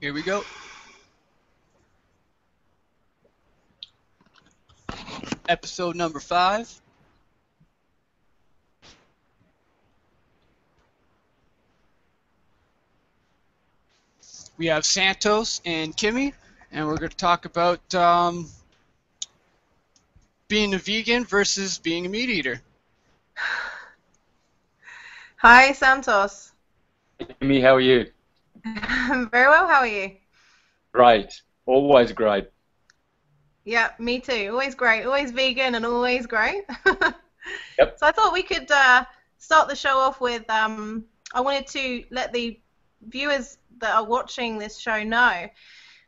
Here we go. Episode number 5. We have Santos and Kimmy, and we're going to talk about being a vegan versus being a meat eater. Hi, Santos. Kimmy, how are you? I'm very well, how are you? Great. Always great. Yeah, me too. Always great. Always vegan and always great. Yep. So I thought we could start the show off with, I wanted to let the viewers that are watching this show know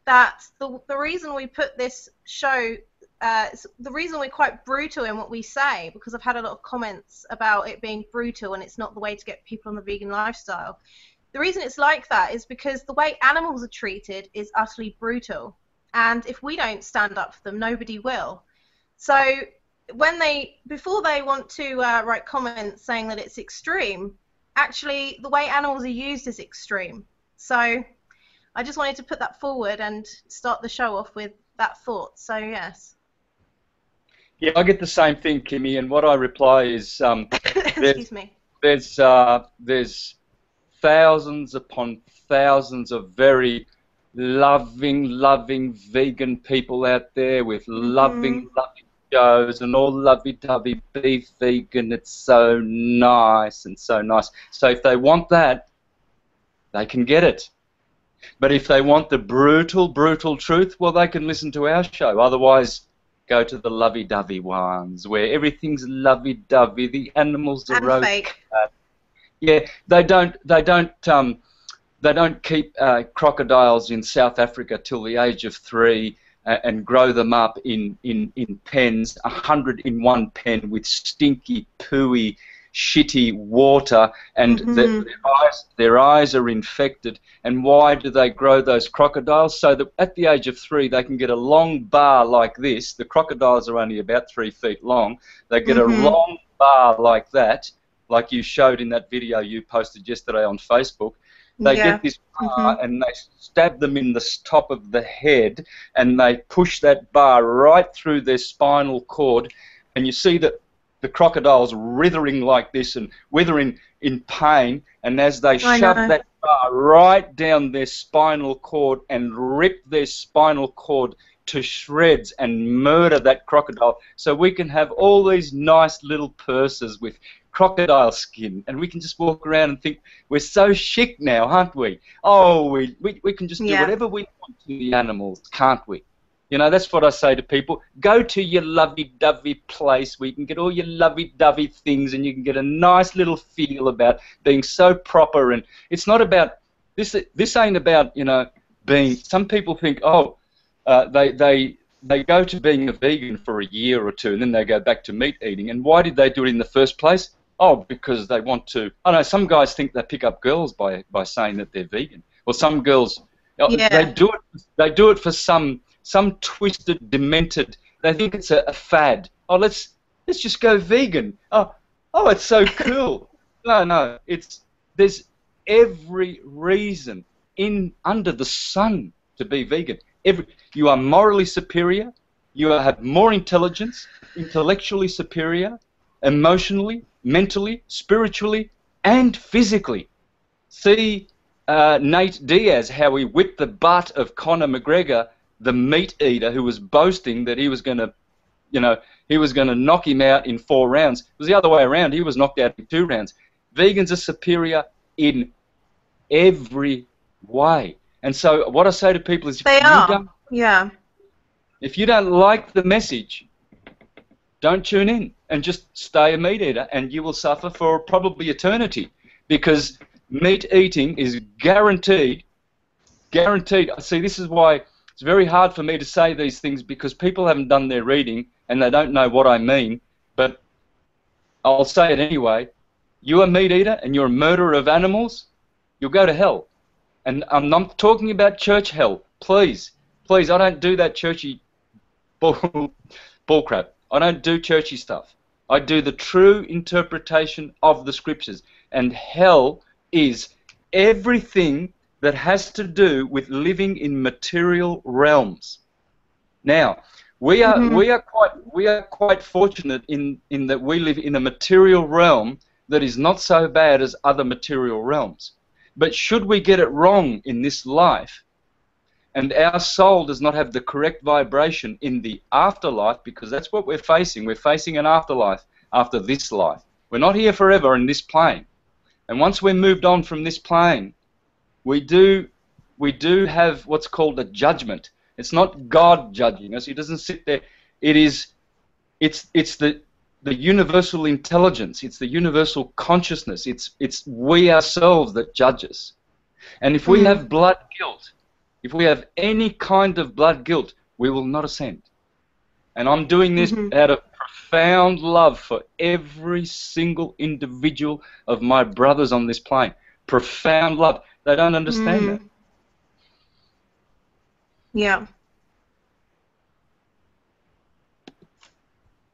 that the reason we put this show, the reason we're quite brutal in what we say, because I've had a lot of comments about it being brutal and it's not the way to get people on the vegan lifestyle. The reason it's like that is because the way animals are treated is utterly brutal. And if we don't stand up for them, nobody will. So before they want to write comments saying that it's extreme, actually the way animals are used is extreme. So I just wanted to put that forward and start the show off with that thought. So yes. Yeah, I get the same thing, Kimmy, and what I reply is Excuse me. there's thousands upon thousands of very loving vegan people out there with loving shows and all lovey-dovey, be vegan, it's so nice and so nice. So if they want that, they can get it. But if they want the brutal truth, well, they can listen to our show. Otherwise, go to the lovey-dovey ones where everything's lovey-dovey, the animals are and fake. Yeah, they don't keep crocodiles in South Africa till the age of 3 and grow them up in pens, 100 in one pen with stinky, pooey, shitty water, and their eyes are infected. And why do they grow those crocodiles? So that at the age of 3 they can get a long bar like this. The crocodiles are only about 3 feet long. They get a long bar like that, like you showed in that video you posted yesterday on Facebook. They get this bar and they stab them in the top of the head and they push that bar right through their spinal cord, and you see that the crocodile's writhing like this and withering in pain, and as they shove that bar right down their spinal cord and rip their spinal cord to shreds and murder that crocodile, so we can have all these nice little purses with crocodile skin, and we can just walk around and think we're so chic now, aren't we? Oh, we can just do whatever we want to the animals, can't we? You know, that's what I say to people. Go to your lovey-dovey place where you can get all your lovey-dovey things and you can get a nice little feel about being so proper. And it's not about, this ain't about, you know, being, some people think, oh, they go to being a vegan for a year or 2 and then they go back to meat eating. And why did they do it in the first place? Oh, because they want to. I know some guys think they pick up girls by saying that they're vegan. Or some girls, they do it for some twisted, demented. They think it's a fad. Oh, let's just go vegan. Oh, it's so cool. No, there's every reason under the sun to be vegan. You are morally superior. You have more intelligence, intellectually superior, emotionally, mentally, spiritually, and physically. See Nate Diaz, how he whipped the butt of Conor McGregor, the meat eater, who was boasting that he was going to, knock him out in 4 rounds. It was the other way around. He was knocked out in 2 rounds. Vegans are superior in every way. And so what I say to people is, if you don't like the message, don't tune in and just stay a meat eater, and you will suffer for probably eternity, because meat eating is guaranteed. See, this is why it's very hard for me to say these things, because people haven't done their reading and they don't know what I mean, but I'll say it anyway. You're a meat eater and you're a murderer of animals, you'll go to hell. And I'm not talking about church hell. Please, I don't do that churchy bullcrap. I don't do churchy stuff. I do the true interpretation of the scriptures. And hell is everything that has to do with living in material realms. Now, we are quite fortunate in that we live in a material realm that is not so bad as other material realms. But should we get it wrong in this life, and our soul does not have the correct vibration in the afterlife, because that's what we're facing. We're facing an afterlife after this life. We're not here forever in this plane. And once we're moved on from this plane, we do have what's called a judgment. It's not God judging us. He doesn't sit there. It's the universal intelligence. It's the universal consciousness. It's we ourselves that judge us. And if we have blood guilt, if we have any kind of blood guilt, we will not ascend. And I'm doing this out of profound love for every single individual of my brothers on this plane. Profound love. They don't understand that. Yeah.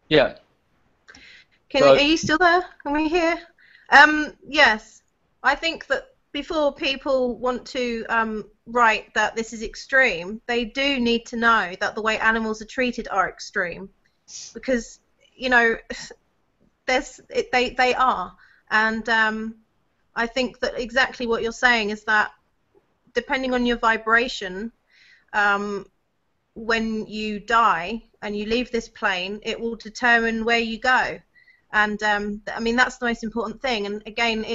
Yeah. Are you still there? Can we hear? Yes. I think that before people want to write that this is extreme, they do need to know that the way animals are treated are extreme, because you know they are, and I think that exactly what you're saying is that depending on your vibration, when you die and you leave this plane, it will determine where you go, and I mean that's the most important thing. And again,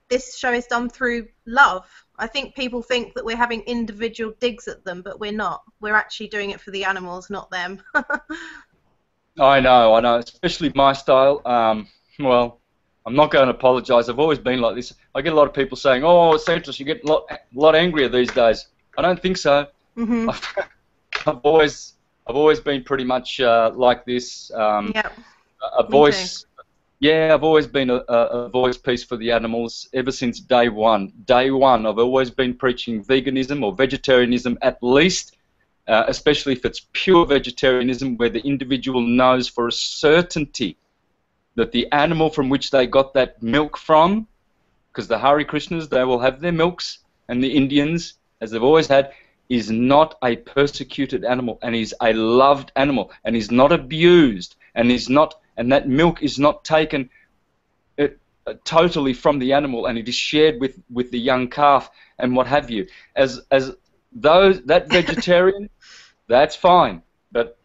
this show is done through love. I think people think that we're having individual digs at them, but we're not. We're actually doing it for the animals, not them. I know, especially my style. Well, I'm not going to apologise. I've always been like this. I get a lot of people saying, "Oh, Santos, you get a lot angrier these days." I don't think so. I've always been pretty much like this. Yeah. A voice. Yeah, I've always been a voice piece for the animals ever since day one. Day one, I've always been preaching veganism or vegetarianism, at least, especially if it's pure vegetarianism, where the individual knows for a certainty that the animal from which they got that milk from, because the Hare Krishnas, they will have their milks, and the Indians, as they've always had, is not a persecuted animal, and is a loved animal, and is not abused, and is not. And that milk is not taken totally from the animal, and it is shared with the young calf and what have you. As that vegetarian, that's fine. But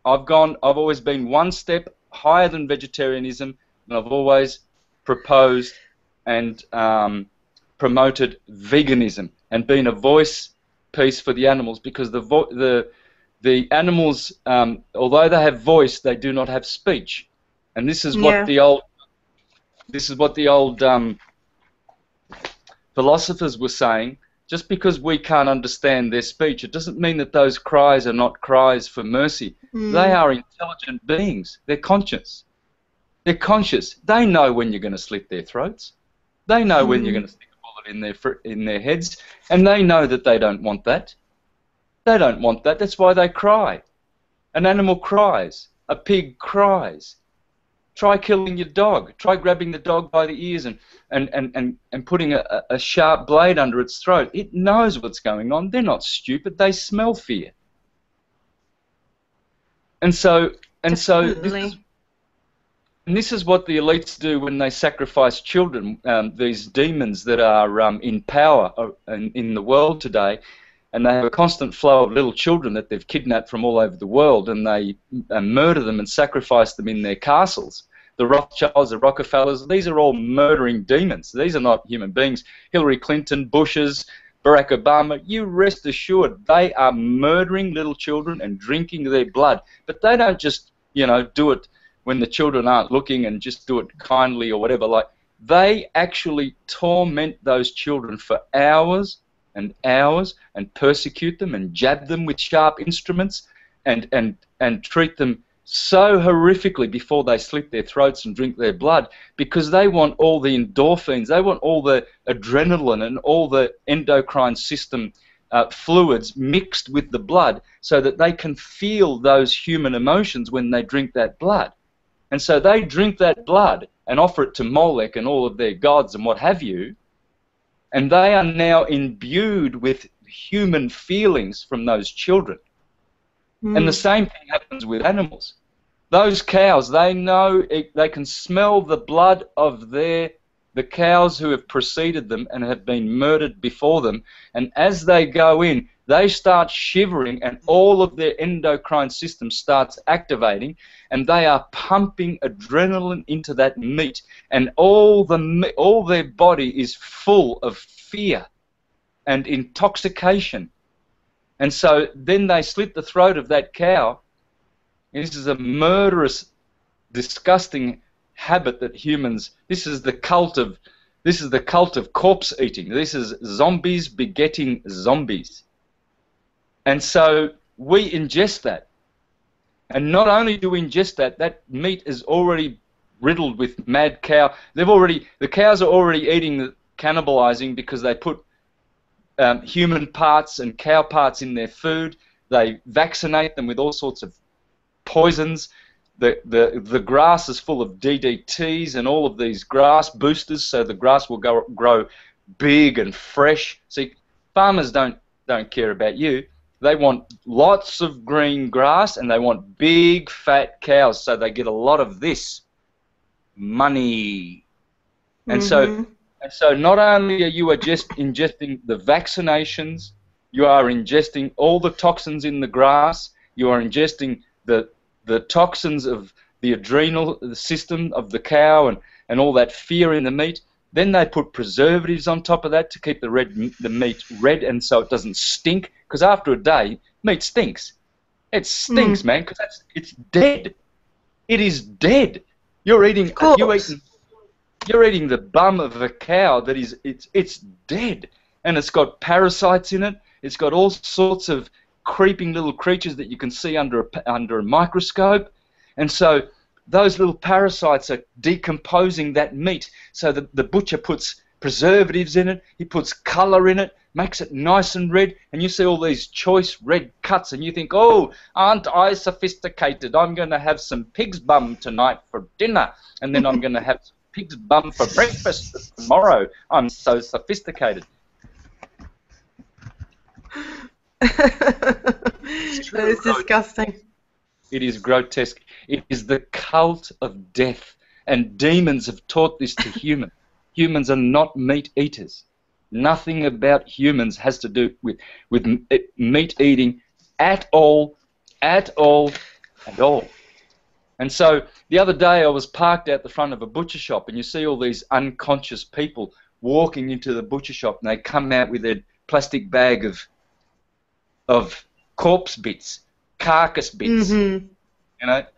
I've always been one step higher than vegetarianism, and I've always proposed and promoted veganism and been a voice piece for the animals, because the animals, although they have voice, they do not have speech, and this is what the old philosophers were saying. Just because we can't understand their speech, it doesn't mean that those cries are not cries for mercy. They are intelligent beings. They're conscious. They're conscious. They know when you're going to slit their throats. They know when you're going to stick a bullet in their heads, and they know that they don't want that. They don't want that. That's why they cry. An animal cries. A pig cries. Try killing your dog. Try grabbing the dog by the ears and putting a sharp blade under its throat. It knows what's going on. They're not stupid. They smell fear. And so this is what the elites do when they sacrifice children. These demons that are in power in the world today. And they have a constant flow of little children that they've kidnapped from all over the world, and they murder them and sacrifice them in their castles. The Rothschilds, the Rockefellers, these are all murdering demons. These are not human beings. Hillary Clinton, Bushes, Barack Obama, you rest assured they are murdering little children and drinking their blood. But they don't just, do it when the children aren't looking and just do it kindly or whatever. Like, they actually torment those children for hours and hours, and persecute them and jab them with sharp instruments and treat them so horrifically before they slit their throats and drink their blood, because they want all the endorphins, they want all the adrenaline and all the endocrine system fluids mixed with the blood so that they can feel those human emotions when they drink that blood. And so they drink that blood and offer it to Molech and all of their gods and what have you, And they are now imbued with human feelings from those children. And the same thing happens with animals. Those cows, they know, they can smell the blood of the cows who have preceded them and have been murdered before them, and as they go in, they start shivering and all of their endocrine system starts activating, and they are pumping adrenaline into that meat, and all their body is full of fear and intoxication. And so then they slit the throat of that cow. This is a murderous, disgusting habit that humans. This is the cult of corpse eating. This is zombies begetting zombies. And so we ingest that. And not only do we ingest that, that meat is already riddled with mad cow. The cows are already eating, cannibalizing, because they put human parts and cow parts in their food. They vaccinate them with all sorts of poisons. The grass is full of DDTs and all of these grass boosters, so the grass will grow big and fresh. See, farmers don't care about you. They want lots of green grass and they want big fat cows, so they get a lot of this money. And so not only are you just ingesting the vaccinations, you are ingesting all the toxins in the grass, you are ingesting the toxins of the adrenal system of the cow and all that fear in the meat. Then they put preservatives on top of that to keep the meat red, and so it doesn't stink, because after a day, meat stinks. It stinks, man, because it's dead. It is dead. You're eating the bum of a cow that is it's dead, and it's got parasites in it. It's got all sorts of creeping little creatures that you can see under a microscope, and so those little parasites are decomposing that meat. So the butcher puts preservatives in it, he puts colour in it, makes it nice and red, and you see all these choice red cuts, and you think, oh, aren't I sophisticated? I'm going to have some pig's bum tonight for dinner, and then I'm going to have some pig's bum for breakfast tomorrow. I'm so sophisticated. That is disgusting. It is grotesque. It is the cult of death, and demons have taught this to humans. Humans are not meat eaters. Nothing about humans has to do with meat eating at all, at all, at all. And so the other day I was parked out the front of a butcher shop, and you see all these unconscious people walking into the butcher shop, and they come out with their plastic bag of corpse bits, carcass bits,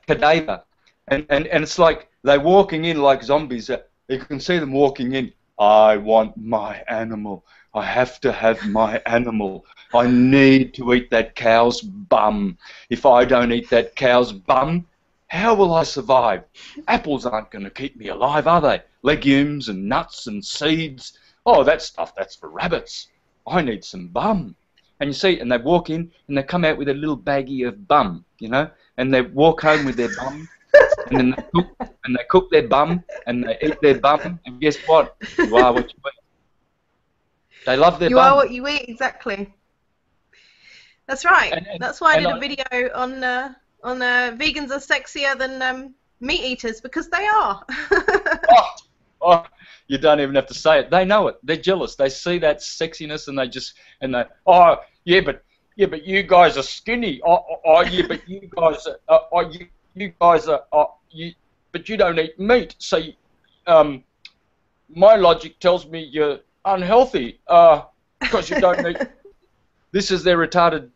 cadaver, and it's like they're walking in like zombies. You can see them walking in. I want my animal. I have to have my animal. I need to eat that cow's bum. If I don't eat that cow's bum, how will I survive? Apples aren't going to keep me alive, are they? Legumes and nuts and seeds. Oh, that stuff, that's for rabbits. I need some bum. And you see, and they walk in and they come out with a little baggie of bum, and they walk home with their bum, and then they cook their bum, and they eat their bum, and guess what? You are what you eat. They love their bum. You are what you eat, exactly. That's right. That's why I did a video on vegans are sexier than meat eaters, because they are. Oh, you don't even have to say it. They know it. They're jealous. They see that sexiness, and they oh yeah, but you guys are skinny. Oh yeah, but you guys are you guys are but you don't eat meat. So my logic tells me you're unhealthy because you don't eat. This is their retarded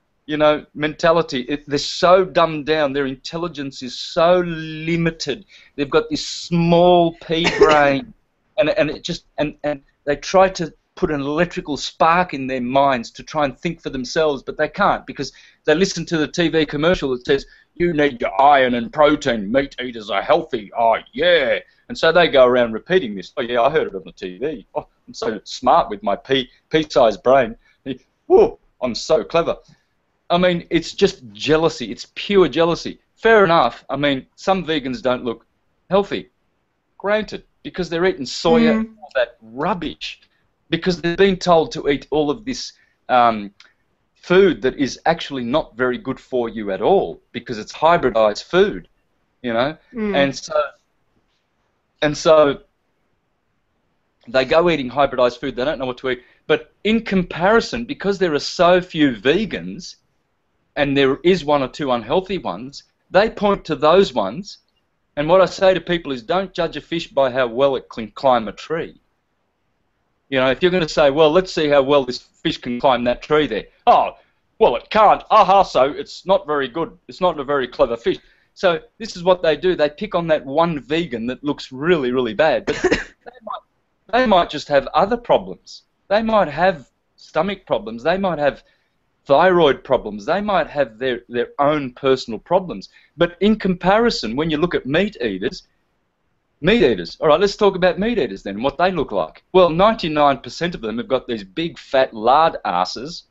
mentality. They're so dumbed down. Their intelligence is so limited. They've got this small pea brain. And they try to put an electrical spark in their minds to try and think for themselves, but they can't, because they listen to the TV commercial that says, you need your iron and protein, meat eaters are healthy, oh yeah. And so they go around repeating this. Oh yeah, I heard it on the TV. Oh, I'm so smart with my pea-sized brain. Whoa, I'm so clever. I mean, it's just jealousy. It's pure jealousy. Fair enough. I mean, some vegans don't look healthy. Granted. Because they're eating soya, all that rubbish. because they're being told to eat all of this food that is actually not very good for you at all, because it's hybridized food, you know. And so they go eating hybridized food. They don't know what to eat. But in comparison, because there are so few vegans, and there is one or two unhealthy ones, they point to those ones. And what I say to people is, don't judge a fish by how well it can climb a tree. You know, if you're going to say, well, let's see how well this fish can climb that tree there. Oh, well, it can't. Aha, so it's not very good. It's not a very clever fish. So this is what they do. They pick on that one vegan that looks really, really bad. But they might just have other problems. They might have stomach problems. They might have thyroid problems. They might have their own personal problems. But in comparison, when you look at meat eaters, all right, let's talk about meat eaters then, what they look like. Well, 99% of them have got these big fat lard asses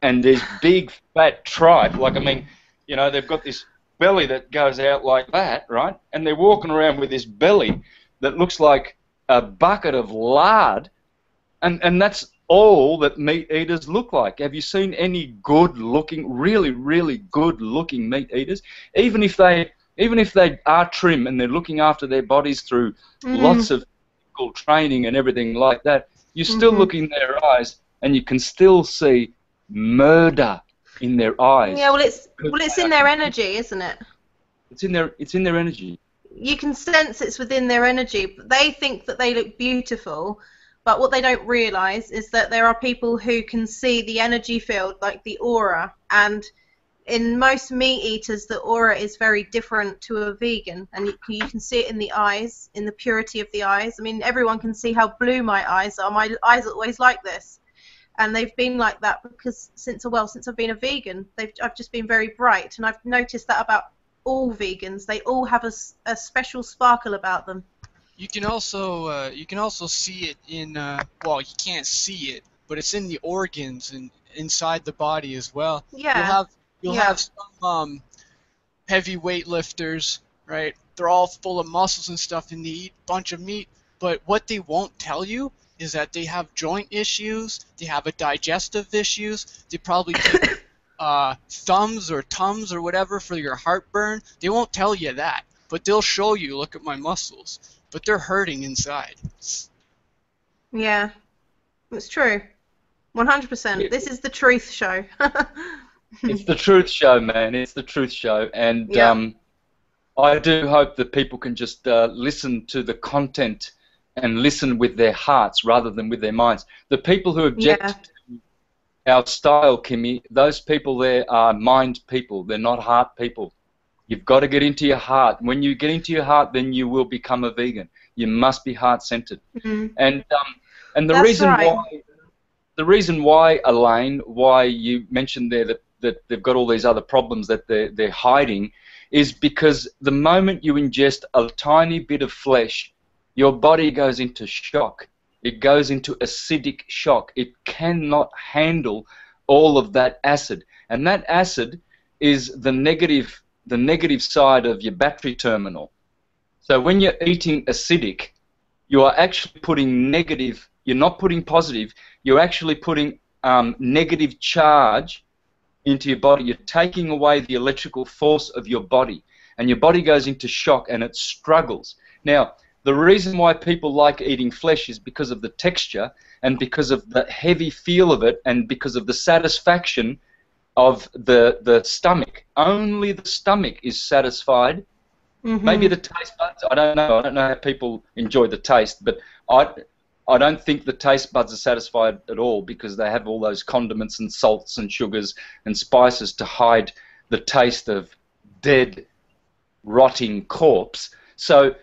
and these big fat tripe. Like, I mean, you know, they've got this belly that goes out like that, right? And they're walking around with this belly that looks like a bucket of lard, and that's all that meat eaters look like. Have you seen any good-looking, really, really good-looking meat eaters? Even if they are trim and they're looking after their bodies through lots of physical training and everything like that, you still look in their eyes and you can still see murder in their eyes. Yeah, well, it's in their energy, isn't it? It's in their energy. You can sense it's within their energy. They think that they look beautiful, but what they don't realize is that there are people who can see the energy field, like the aura, and in most meat eaters, the aura is very different to a vegan, and you can see it in the eyes, in the purity of the eyes. I mean, everyone can see how blue my eyes are. My eyes are always like this, and they've been like that because since I've been a vegan, I've just been very bright, and I've noticed that about all vegans. They all have a special sparkle about them. You can also see it in well, you can't see it, but it's in the organs and inside the body as well. Yeah. You'll have some heavy weightlifters, right? They're all full of muscles and stuff, and they eat a bunch of meat. But what they won't tell you is that they have joint issues, they have a digestive issues, they probably take thumbs or Tums or whatever for your heartburn. They won't tell you that, but they'll show you, look at my muscles. But they're hurting inside. Yeah, it's true. 100%. This is the truth show. It's the truth show, man. It's the truth show. And I do hope that people can just listen to the content and listen with their hearts rather than with their minds. The people who object to our style, Kimmy, those people there are mind people. They're not heart people. You've got to get into your heart. When you get into your heart, then you will become a vegan. You must be heart-centered. And the That's reason right. why, Elaine, why you mentioned there that they've got all these other problems that they're hiding, is because the moment you ingest a tiny bit of flesh, your body goes into shock. It goes into acidic shock. It cannot handle all of that acid, and that acid is the negative side of your battery terminal. So when you're eating acidic, you are actually putting negative. You're not putting positive. You're actually putting negative charge into your body. You're taking away the electrical force of your body, and your body goes into shock and it struggles. Now, the reason why people like eating flesh is because of the texture and because of the heavy feel of it and because of the satisfaction of the stomach. Only the stomach is satisfied. Maybe the taste buds, I don't know. I don't know how people enjoy the taste, but I don't think the taste buds are satisfied at all because they have all those condiments and salts and sugars and spices to hide the taste of dead, rotting corpse. So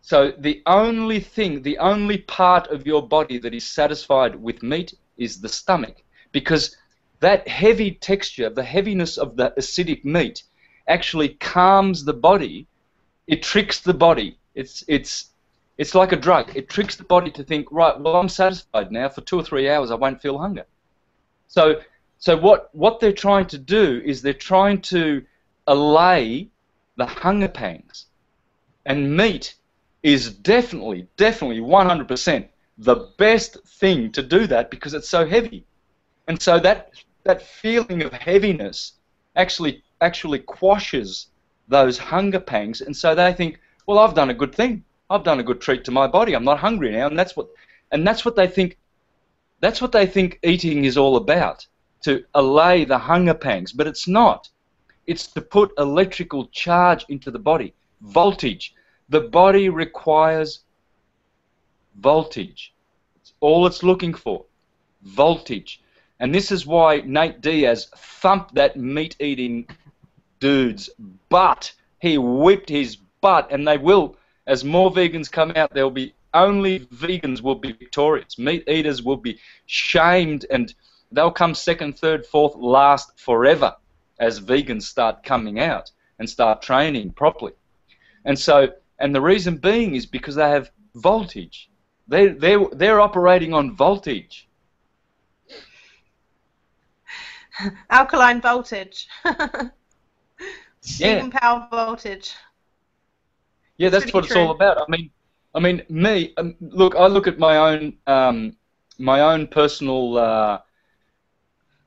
the only part of your body that is satisfied with meat is the stomach, because that heavy texture, the heaviness of the acidic meat, actually calms the body. It tricks the body. It's like a drug. It tricks the body to think, right, well, I'm satisfied now. For 2 or 3 hours, I won't feel hunger. So what they're trying to do is they're trying to allay the hunger pangs. And meat is definitely 100% the best thing to do that because it's so heavy. And so that feeling of heaviness actually quashes those hunger pangs, and so they think, well, I've done a good thing. I've done a good treat to my body. I'm not hungry now, and that's what they think. That's what they think eating is all about, to allay the hunger pangs. But it's not. It's to put electrical charge into the body, voltage. The body requires voltage. It's all it's looking for, voltage. And this is why Nate Diaz thumped that meat-eating dude's butt. He whipped his butt, and they will, as more vegans come out, there'll be only vegans will be victorious. Meat eaters will be shamed, and they'll come second, third, fourth, last forever as vegans start coming out and start training properly. And so, and the reason being is because they have voltage. They're operating on voltage. Alkaline voltage. Yeah. Vegan power voltage. Yeah, that's what it's all about. I mean, me. Look, I look at my own personal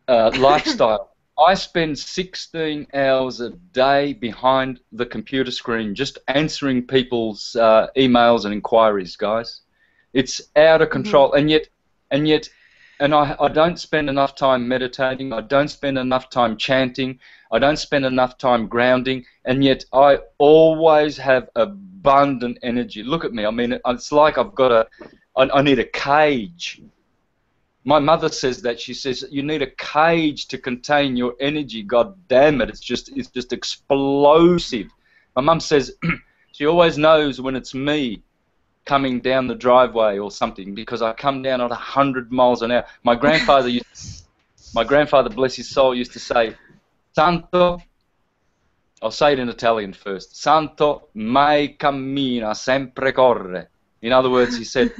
lifestyle. I spend 16 hours a day behind the computer screen just answering people's emails and inquiries, guys. It's out of control, and I don't spend enough time meditating. I don't spend enough time chanting. I don't spend enough time grounding, and yet I always have abundant energy. Look at me. I mean, it's like I need a cage. My mother says that. She says you need a cage to contain your energy. God damn it! It's just explosive. My mum says she always knows when it's me coming down the driveway or something because I come down at 100 miles an hour. My grandfather, bless his soul, used to say, "Santo," I'll say it in Italian first. "Santo mai cammina, sempre corre." In other words, he said,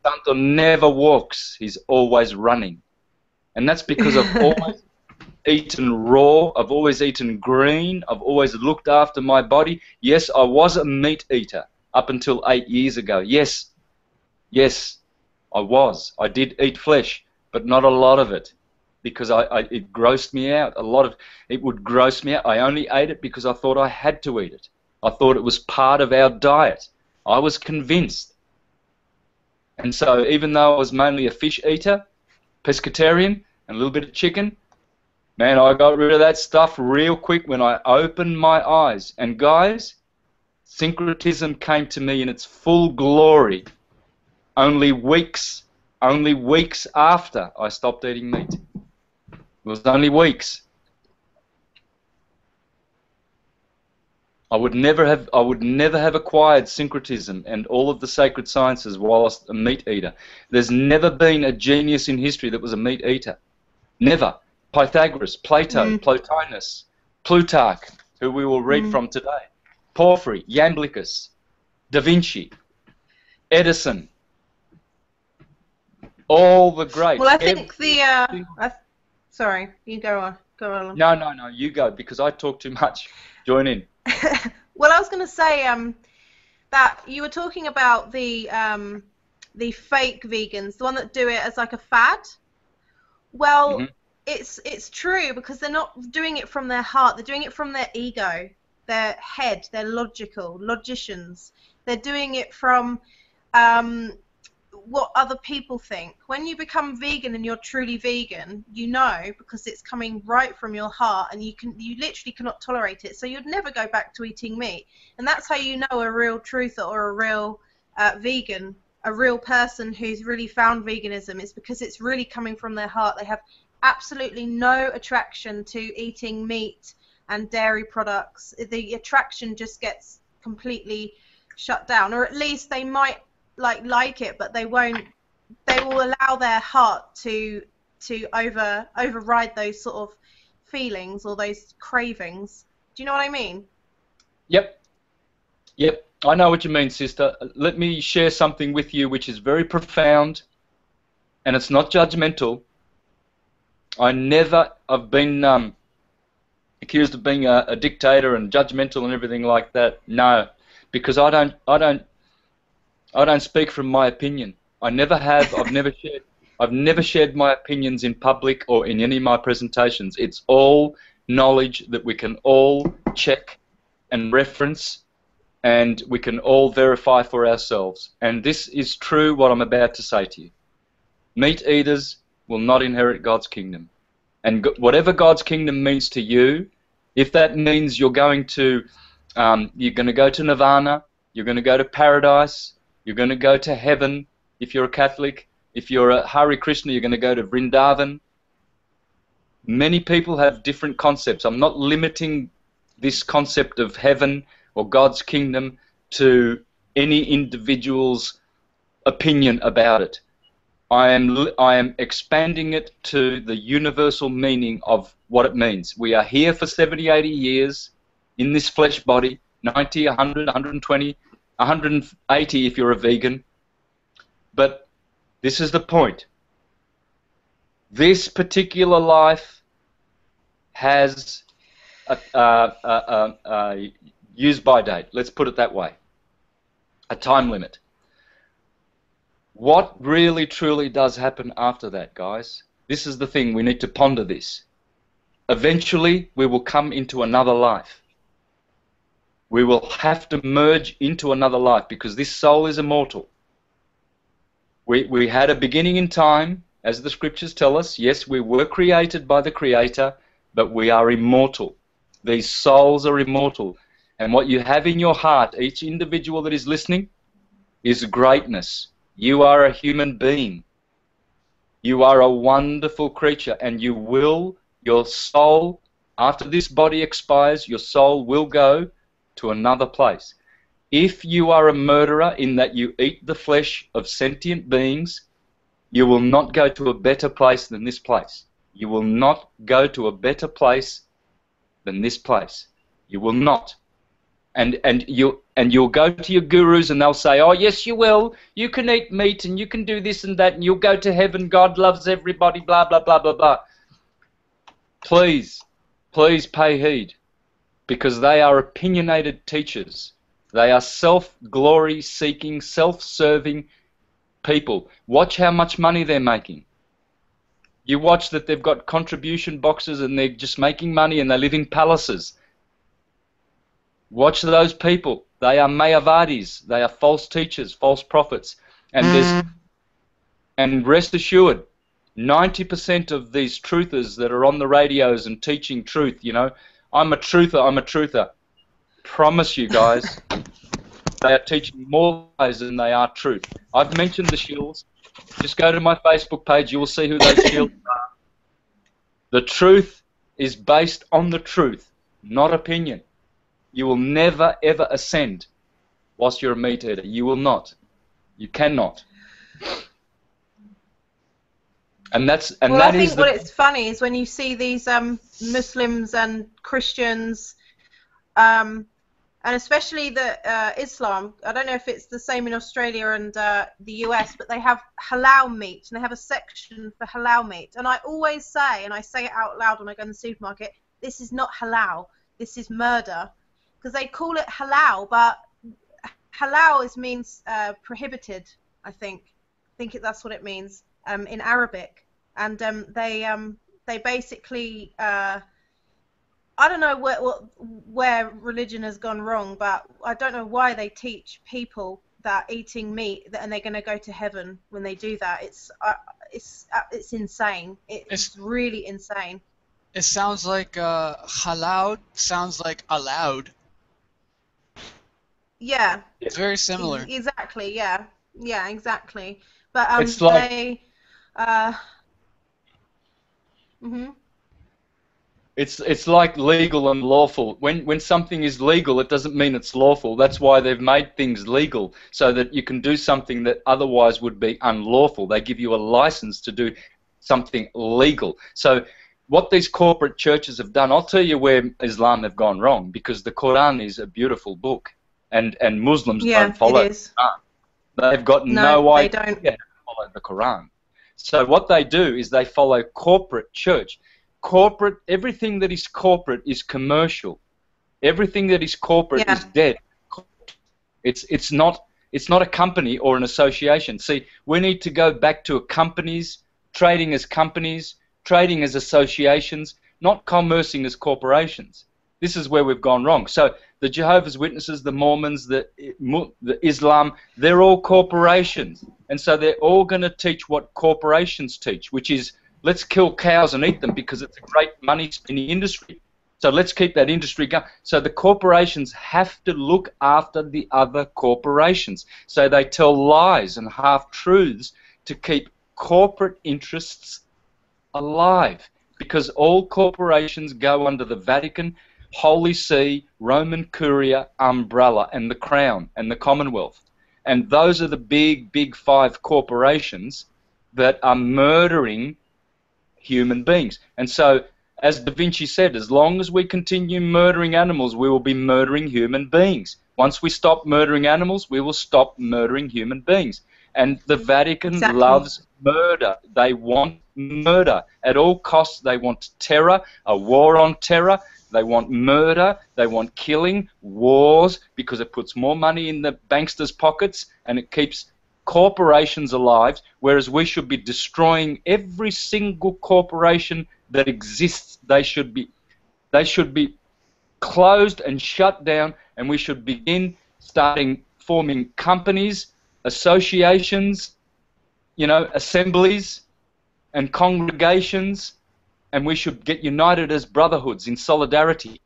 Santo never walks, he's always running. And that's because I've always eaten raw, I've always eaten green, I've always looked after my body. Yes, I was a meat eater up until 8 years ago. Yes, I was. I did eat flesh, but not a lot of it because it grossed me out. It would gross me out. I only ate it because I thought I had to eat it. I thought it was part of our diet. I was convinced. And so even though I was mainly a fish eater, pescatarian, and a little bit of chicken, man, I got rid of that stuff real quick when I opened my eyes. And guys, syncretism came to me in its full glory only weeks after I stopped eating meat. It was only weeks. I would never have acquired syncretism and all of the sacred sciences while I was a meat eater. There's never been a genius in history that was a meat eater. Never. Pythagoras, Plato, Plotinus, Plutarch, who we will read from today, Porphyry, Iamblichus, Da Vinci, Edison, all the greats. Well, I think sorry, you go on. Go on. No, you go, because I talk too much. Join in. Well, I was going to say that you were talking about the fake vegans, the one that do it as like a fad. Well, it's true because they're not doing it from their heart. They're doing it from their ego, their head. They're logicians. They're doing it from what other people think. When you become vegan and you're truly vegan, you know, because it's coming right from your heart, and you literally cannot tolerate it, so you'd never go back to eating meat. And that's how you know a real truther or a real vegan, a real person who's really found veganism. It's because it's really coming from their heart. They have absolutely no attraction to eating meat and dairy products. The attraction just gets completely shut down, or at least they might like it, but they won't. They will allow their heart to override those sort of feelings or those cravings. Do you know what I mean? Yep. I know what you mean, sister. Let me share something with you which is very profound, and it's not judgmental. I've been accused of being a dictator and judgmental and everything like that. No, because I don't speak from my opinion. I never have. I've never shared my opinions in public or in any of my presentations. It's all knowledge that we can all check and reference, and we can all verify for ourselves. And this is true, what I'm about to say to you. Meat eaters will not inherit God's kingdom. And whatever God's kingdom means to you, if that means you're going to go to nirvana, you're going to go to paradise, you're going to go to heaven if you're a Catholic, if you're a Hare Krishna, you're going to go to Vrindavan. Many people have different concepts. I'm not limiting this concept of heaven or God's kingdom to any individual's opinion about it. I am expanding it to the universal meaning of what it means. We are here for 70, 80 years in this flesh body, 90, 100, 120, 180 if you're a vegan. But this is the point. This particular life has a use-by date. Let's put it that way. A time limit. What really truly does happen after that, guys? This is the thing. We need to ponder this. Eventually, we will come into another life. We will have to merge into another life because this soul is immortal. We had a beginning in time, as the scriptures tell us. Yes, we were created by the Creator, but we are immortal. These souls are immortal. And what you have in your heart, each individual that is listening, is greatness. You are a human being. You are a wonderful creature, and your soul, after this body expires, your soul will go to another place. If you are a murderer in that you eat the flesh of sentient beings, you will not go to a better place than this place. You will not go to a better place than this place. You will not. And you'll go to your gurus and they'll say, oh yes you will, you can eat meat and you can do this and that and you'll go to heaven, God loves everybody, blah blah blah blah blah. Please pay heed, because they are opinionated teachers. They are self-glory seeking, self-serving people. Watch how much money they're making. You watch that they've got contribution boxes and they're just making money and they live in palaces. Watch those people. They are Mayavadis. They are false teachers, false prophets. And rest assured, 90% of these truthers that are on the radios and teaching truth, you know, I'm a truther. Promise you guys, they are teaching more lies than they are truth. I've mentioned the shills. Just go to my Facebook page, you will see who those shills are. The truth is based on the truth, not opinion. You will never ever ascend whilst you're a meat eater. You will not. You cannot. And that's and well, that I think is what it's funny is when you see these Muslims and Christians, and especially the Islam. I don't know if it's the same in Australia and the US, but they have halal meat and they have a section for halal meat. And I always say, and I say it out loud when I go in the supermarket, this is not halal. This is murder. Because they call it halal, but halal means prohibited, I think. That's what it means in Arabic. And they basically, I don't know where religion has gone wrong, but I don't know why they teach people that eating meat and they're going to go to heaven when they do that. It's insane. It's really insane. It sounds like halal sounds like allowed. Yeah. It's very similar. Exactly, yeah. Yeah, exactly. But it's like, they it's like legal and lawful. When something is legal, it doesn't mean it's lawful. That's why they've made things legal, so that you can do something that otherwise would be unlawful. They give you a license to do something legal. So what these corporate churches have done, I'll tell you where Islam have gone wrong, because the Quran is a beautiful book. And Muslims don't follow the Quran. They've got no idea how to follow the Quran. So what they do is they follow corporate church. Everything that is corporate is commercial. Everything that is corporate is dead. It's not It's not a company or an association. See, we need to go back to companies, trading as associations, not commercing as corporations. This is where we've gone wrong. So the Jehovah's Witnesses, the Mormons, the Islam, they're all corporations. And so they're all going to teach what corporations teach, which is let's kill cows and eat them because it's a great money-spinning industry. So let's keep that industry going. So the corporations have to look after the other corporations. So they tell lies and half-truths to keep corporate interests alive, because all corporations go under the Vatican, Holy See, Roman Curia umbrella, and the Crown and the Commonwealth. And those are the big five corporations that are murdering human beings. And so, as Da Vinci said, as long as we continue murdering animals, we will be murdering human beings. Once we stop murdering animals, we will stop murdering human beings. And the Vatican loves murder. They want murder. At all costs, they want terror, a war on terror. They want murder. They want killing, wars, because it puts more money in the banksters' pockets and it keeps corporations alive, whereas we should be destroying every single corporation that exists. They should be closed and shut down, and we should begin forming companies, associations, assemblies and congregations, and we should get united as brotherhoods in solidarity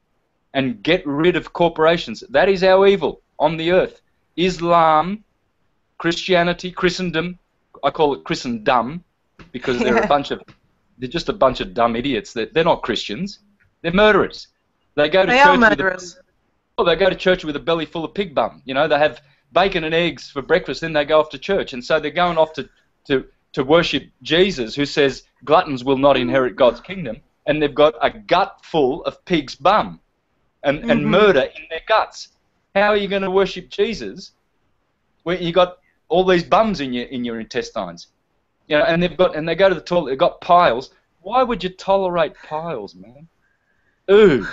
and get rid of corporations. That is our evil on the earth. Islam, Christianity, Christendom, I call it Christendom because they're just a bunch of dumb idiots. They're not Christians. They're murderers. They go to church they go to church with a belly full of pig bum. They have bacon and eggs for breakfast, then they go off to church. And so they're going off to worship Jesus, who says gluttons will not inherit God's kingdom, and they've got a gut full of pig's bum and murder in their guts. How are you going to worship Jesus when you got all these bums in your intestines? And they go to the toilet, they've got piles. Why would you tolerate piles, man? Ooh.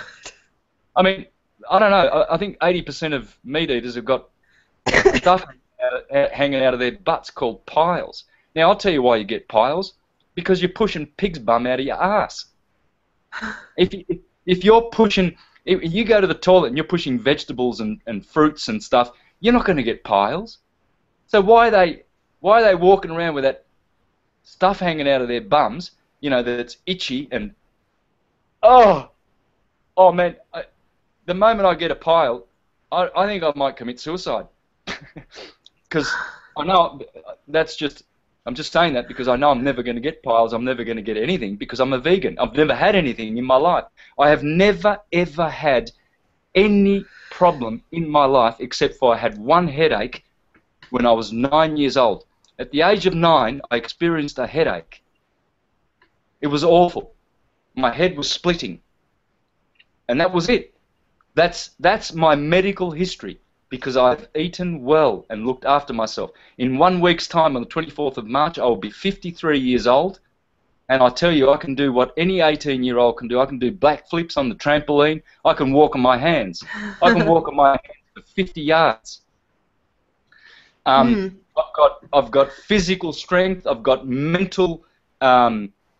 I mean, I don't know. I think 80% of meat eaters have got stuff hanging out of their butts called piles. Now, I'll tell you why you get piles. Because you're pushing pig's bum out of your ass. If you go to the toilet and you're pushing vegetables and fruits and stuff, you're not going to get piles. So why are they walking around with that stuff hanging out of their bums, that's itchy and oh man, the moment I get a pile, I think I might commit suicide. Because I know I'm just saying that because I know I'm never going to get piles, I'm never going to get anything because I'm a vegan. I've never had anything in my life. I have never, ever had any problem in my life except for I had one headache when I was 9 years old. At the age of 9, I experienced a headache. It was awful. My head was splitting. And that was it. That's my medical history. Because I've eaten well and looked after myself. In 1 week's time, on the 24th of March, I will be 53 years old, and I tell you, I can do what any 18-year-old can do. I can do back flips on the trampoline. I can walk on my hands. I can walk on my hands for 50 yards. I've got physical strength. I've got mental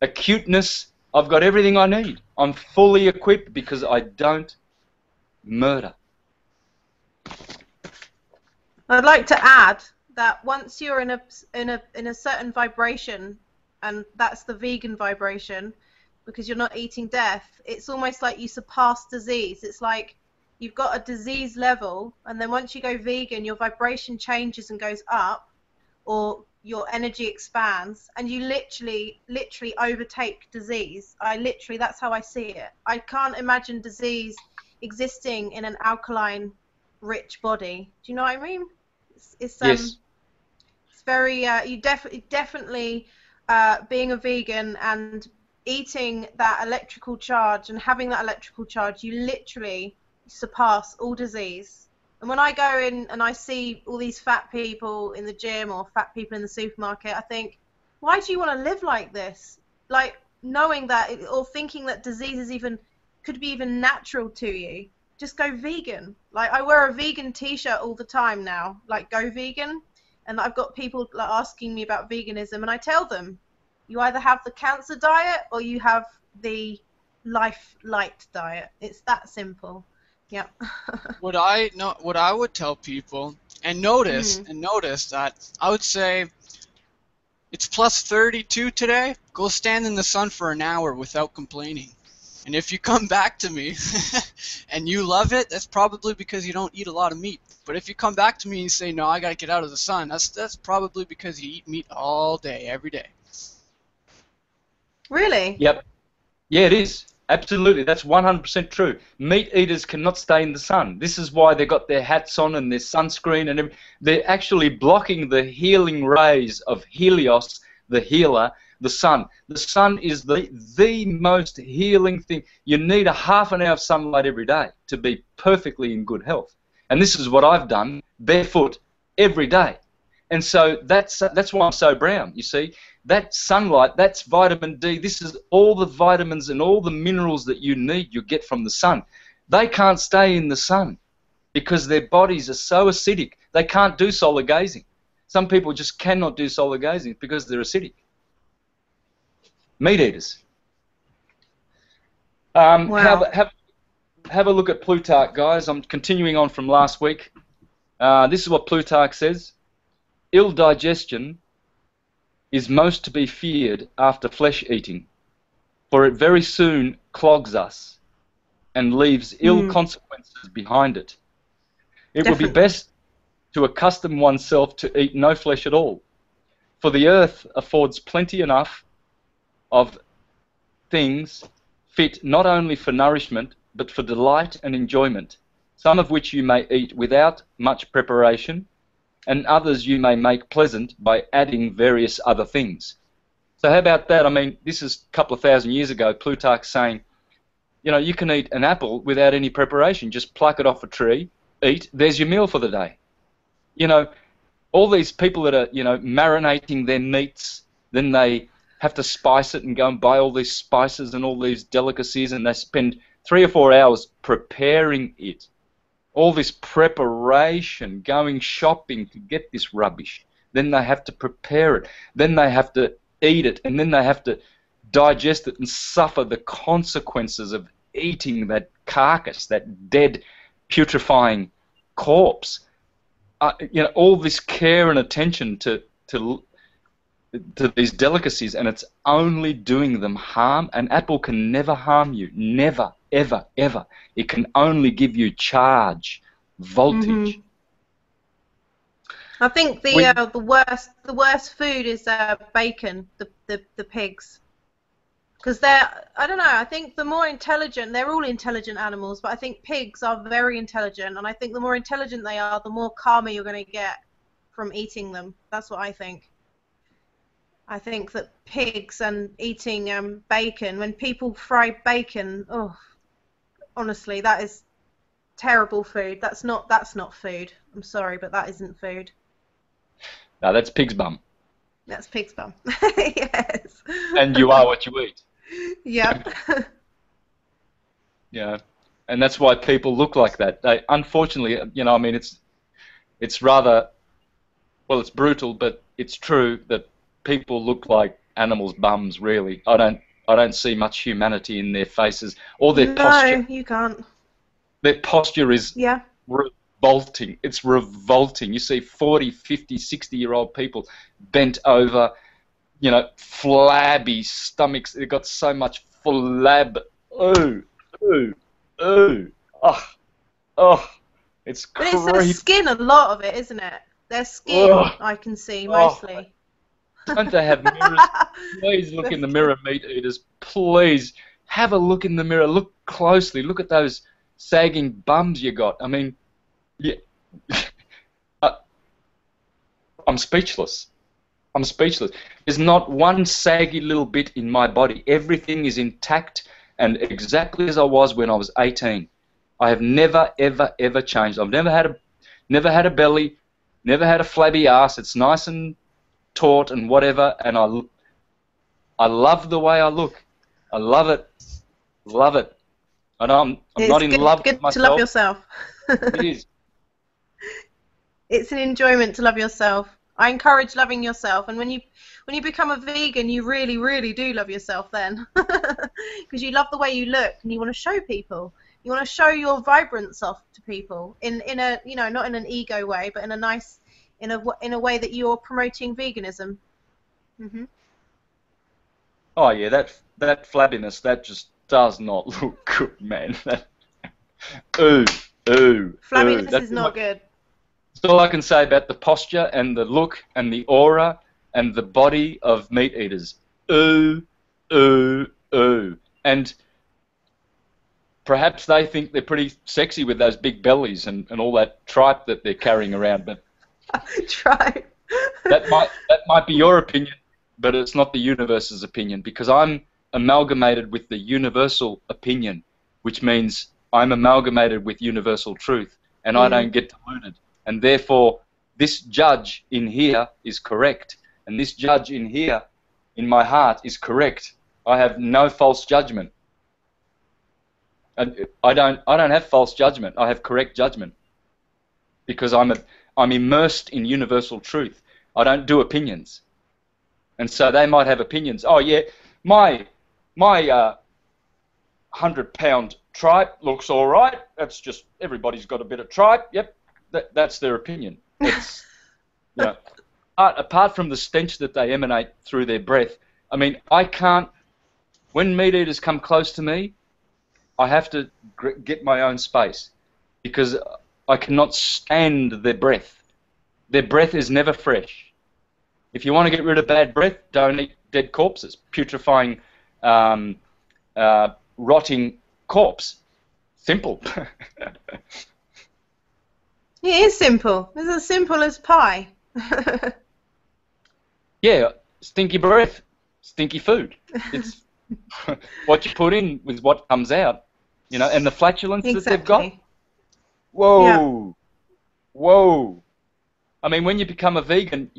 acuteness. I've got everything I need. I'm fully equipped because I don't murder. I'd like to add that once you're in a certain vibration, and that's the vegan vibration, because you're not eating death, it's almost like you surpass disease. It's like you've got a disease level, and then once you go vegan, your vibration changes and goes up, or your energy expands, and you literally overtake disease. That's how I see it. I can't imagine disease existing in an alkaline rich body. Do you know what I mean? It's yes. It's very you definitely being a vegan and eating that electrical charge and having that electrical charge, you literally surpass all disease. And when I go in and I see all these fat people in the gym or fat people in the supermarket, I think, why do you want to live like this? Like knowing that or thinking that disease is could be even natural to you. just go vegan. Like, I wear a vegan t-shirt all the time now, like, go vegan. And I've got people like asking me about veganism, and I tell them, you either have the cancer diet or you have the life light diet. It's that simple. Yeah. What I would tell people, and notice that I would say it's plus 32 today. Go stand in the sun for an hour without complaining. And if you come back to me and you love it, that's probably because you don't eat a lot of meat. But if you come back to me and you say, no, I got to get out of the sun, that's probably because you eat meat all day, every day. Really? Yep. Yeah, it is. Absolutely. That's 100% true. Meat eaters cannot stay in the sun. This is why they've got their hats on and their sunscreen, and they're actually blocking the healing rays of Helios, the healer, the sun. The sun is the most healing thing. You need a half an hour of sunlight every day to be perfectly in good health. And this is what I've done, barefoot, every day. And so that's why I'm so brown, you see. That sunlight, that's vitamin D. This is all the vitamins and all the minerals that you need you get from the sun. They can't stay in the sun because their bodies are so acidic. They can't do solar gazing. Some people just cannot do solar gazing because they're acidic. Meat eaters. Wow. Have a look at Plutarch, guys. I'm continuing on from last week. This is what Plutarch says. Ill digestion is most to be feared after flesh eating, for it very soon clogs us and leaves ill consequences behind it. It would be best to accustom oneself to eat no flesh at all, for the earth affords plenty enough of things fit not only for nourishment, but for delight and enjoyment, some of which you may eat without much preparation, and others you may make pleasant by adding various other things. So how about that? I mean, this is a couple of thousand years ago, Plutarch saying, you know, you can eat an apple without any preparation. Just pluck it off a tree, eat, there's your meal for the day. You know, all these people that are, you know, marinating their meats, then they have to spice it and go and buy all these spices and all these delicacies, and they spend 3 or 4 hours preparing it. All this preparation, going shopping to get this rubbish. Then they have to prepare it. Then they have to eat it. And then they have to digest it and suffer the consequences of eating that carcass, that dead, putrefying corpse. You know, all this care and attention to these delicacies, and it's only doing them harm. An apple can never harm you. Never, ever, ever. It can only give you charge, voltage. I think the worst food is bacon, the pigs, because I don't know, I think the more intelligent, they're all intelligent animals, but I think pigs are very intelligent, and I think the more intelligent they are, the more karma you're going to get from eating them. That's what I think. I think that pigs and eating bacon, when people fry bacon, oh, honestly, that is terrible food. That's not food. I'm sorry, but that isn't food. No, that's pig's bum. That's pig's bum. Yes. And you are what you eat. Yep. Yeah, and that's why people look like that. They, unfortunately, you know, I mean, it's rather, well, it's brutal, but it's true that people look like animals' bums. Really, I don't see much humanity in their faces or their posture. No, you can't. Their posture is revolting. It's revolting. You see 40, 50, 60-year-old people bent over, you know, flabby stomachs. They've got so much flab. Ooh, ooh, ooh. Oh, oh. It's But creepy. it's their skin, a lot of it, isn't it? Their skin, I can see, mostly. Don't they have mirrors? Please look in the mirror, meat eaters. Please have a look in the mirror. Look closely. Look at those sagging bums you got. I mean, yeah. I'm speechless. I'm speechless. There's not one saggy little bit in my body. Everything is intact and exactly as I was when I was 18. I have never, ever, ever changed. I've never had a belly, never had a flabby ass. It's nice and taut and whatever, and I love the way I look. I love it. Love it. And I'm It's not in love with good to love myself. yourself. It is. It's an enjoyment to love yourself. I encourage loving yourself, and when you become a vegan, you really, really do love yourself then, because you love the way you look, and you want to show people. You want to show your vibrance off to people in a, you know, not in an ego way, but in a nice, in a way that you're promoting veganism. Mhm. Oh yeah, that flabbiness, that just does not look good, man. Ooh, ooh, ooh. Flabbiness is not good. That's all I can say about the posture and the look and the aura and the body of meat eaters. Ooh, ooh, ooh. And perhaps they think they're pretty sexy with those big bellies and all that tripe that they're carrying around, but Try. that might be your opinion, but it's not the universe's opinion, because I'm amalgamated with the universal opinion, which means I'm amalgamated with universal truth, and I don't get deluded. And therefore, this judge in here is correct, and this judge in here, in my heart, is correct. I have no false judgment. I don't have false judgment. I have correct judgment, because I'm immersed in universal truth. I don't do opinions, and so they might have opinions. Oh yeah, my 100-pound tripe looks all right. That's just, everybody's got a bit of tripe. Yep, that's their opinion. It's, you know, apart from the stench that they emanate through their breath. I mean, I can't. When meat eaters come close to me, I have to get my own space, because I cannot stand their breath. Their breath is never fresh. If you want to get rid of bad breath, don't eat dead corpses, putrefying, rotting corpse. Simple. It is simple. It's as simple as pie. Yeah, stinky breath, stinky food. It's what you put in with what comes out, you know, and the flatulence that they've got. Whoa, Yeah. whoa. I mean, when you become a vegan,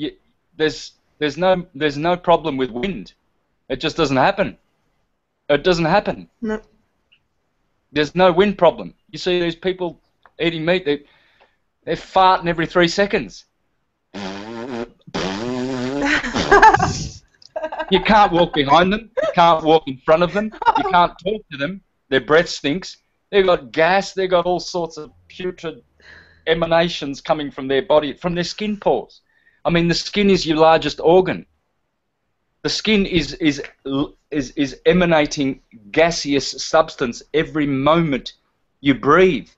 there's no problem with wind. It just doesn't happen. It doesn't happen. No. There's no wind problem. You see these people eating meat, they're farting every 3 seconds. You can't walk behind them. You can't walk in front of them. You can't talk to them. Their breath stinks. They've got gas. They've got all sorts of putrid emanations coming from their body, from their skin pores. I mean, the skin is your largest organ. The skin is emanating gaseous substance every moment you breathe.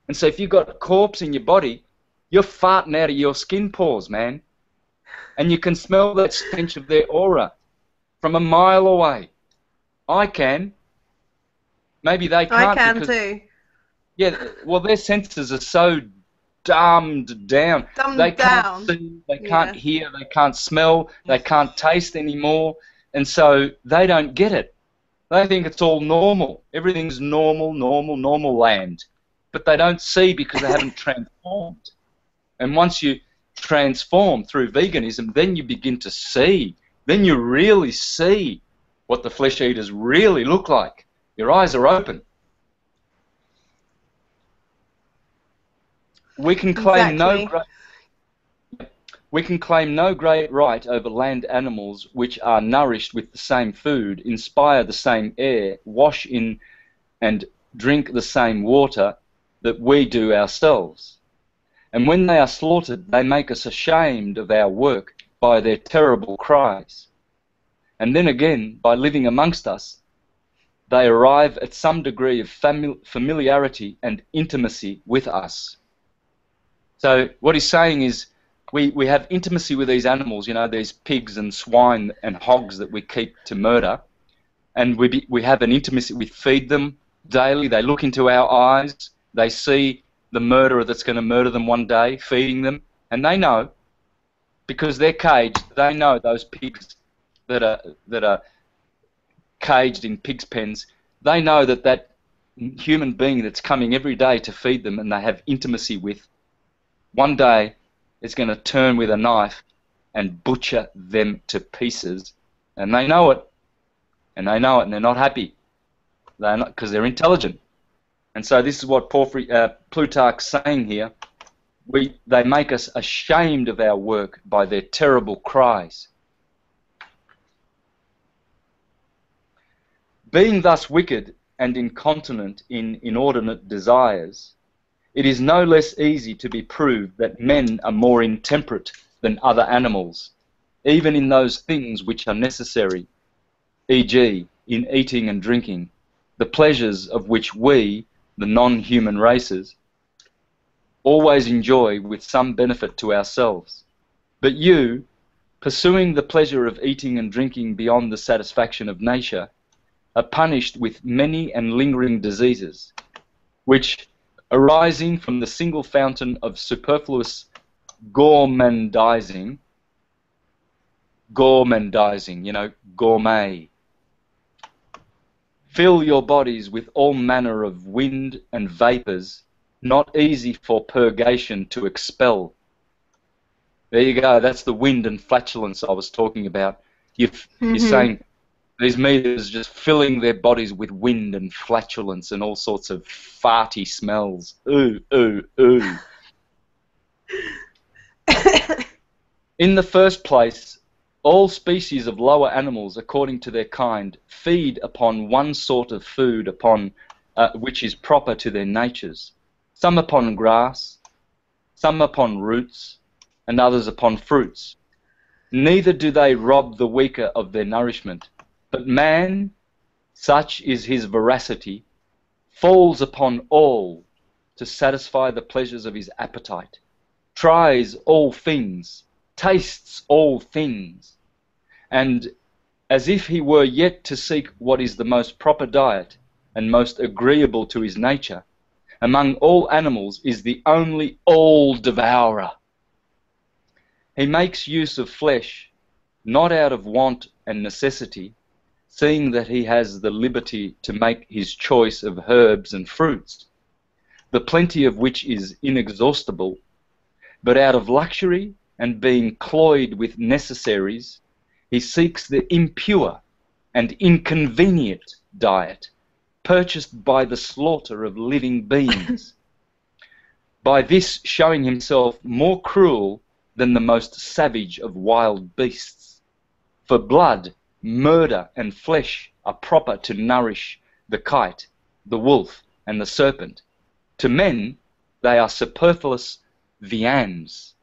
And so if you've got a corpse in your body, you're farting out of your skin pores, man. And you can smell that stench of their aura from a mile away. I can. Maybe they can't. I can too. Yeah, well, their senses are so dumbed down. They can't see, they can't hear, they can't smell, they can't taste anymore, and so they don't get it. They think it's all normal. Everything's normal, normal, normal land. But they don't see, because they haven't transformed. And once you transform through veganism, then you begin to see. Then you really see what the flesh eaters really look like. Your eyes are open. We can claim no great right over land animals which are nourished with the same food, inspire the same air, wash in and drink the same water that we do ourselves. And when they are slaughtered, they make us ashamed of our work by their terrible cries. And then again, by living amongst us, they arrive at some degree of familiarity and intimacy with us. So what he's saying is, we have intimacy with these animals, you know, these pigs and swine and hogs that we keep to murder, and we have an intimacy. We feed them daily. They look into our eyes. They see the murderer that's going to murder them one day, feeding them, and they know, because they're caged. They know those pigs that are caged in pigs' pens. They know that human being that's coming every day to feed them, and they have intimacy with, one day is going to turn with a knife and butcher them to pieces, and they know it, and they're not happy. They're not, because they're intelligent. And so this is what Plutarch's saying here. They make us ashamed of our work by their terrible cries. Being thus wicked and incontinent in inordinate desires, it is no less easy to be proved that men are more intemperate than other animals, even in those things which are necessary, e.g., in eating and drinking, the pleasures of which we, the non-human races, always enjoy with some benefit to ourselves. But you, pursuing the pleasure of eating and drinking beyond the satisfaction of nature, are punished with many and lingering diseases, which, arising from the single fountain of superfluous gourmandizing, you know, gourmet, fill your bodies with all manner of wind and vapours, not easy for purgation to expel. There you go, that's the wind and flatulence I was talking about. You're saying these meters just filling their bodies with wind and flatulence and all sorts of farty smells. Ooh, ooh, ooh. In the first place, all species of lower animals, according to their kind, feed upon one sort of food which is proper to their natures, some upon grass, some upon roots, and others upon fruits. Neither do they rob the weaker of their nourishment, but man, such is his voracity, falls upon all to satisfy the pleasures of his appetite, tries all things, tastes all things, and as if he were yet to seek what is the most proper diet and most agreeable to his nature, among all animals is the only all-devourer. He makes use of flesh, not out of want and necessity, seeing that he has the liberty to make his choice of herbs and fruits, the plenty of which is inexhaustible, but out of luxury and being cloyed with necessaries, he seeks the impure and inconvenient diet, purchased by the slaughter of living beings, by this showing himself more cruel than the most savage of wild beasts. For blood, murder, and flesh are proper to nourish the kite, the wolf, and the serpent. To men, they are superfluous viands.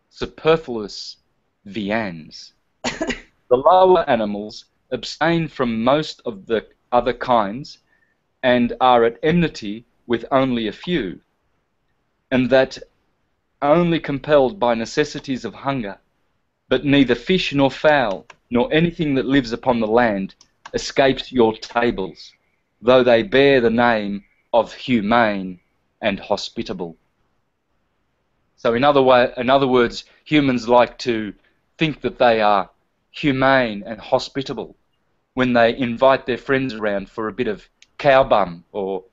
Superfluous viands. The lower animals abstain from most of the other kinds and are at enmity with only a few, and that only compelled by necessities of hunger, but neither fish nor fowl, nor anything that lives upon the land, escapes your tables, though they bear the name of humane and hospitable. So in other words, humans like to think that they are humane and hospitable when they invite their friends around for a bit of cow bum or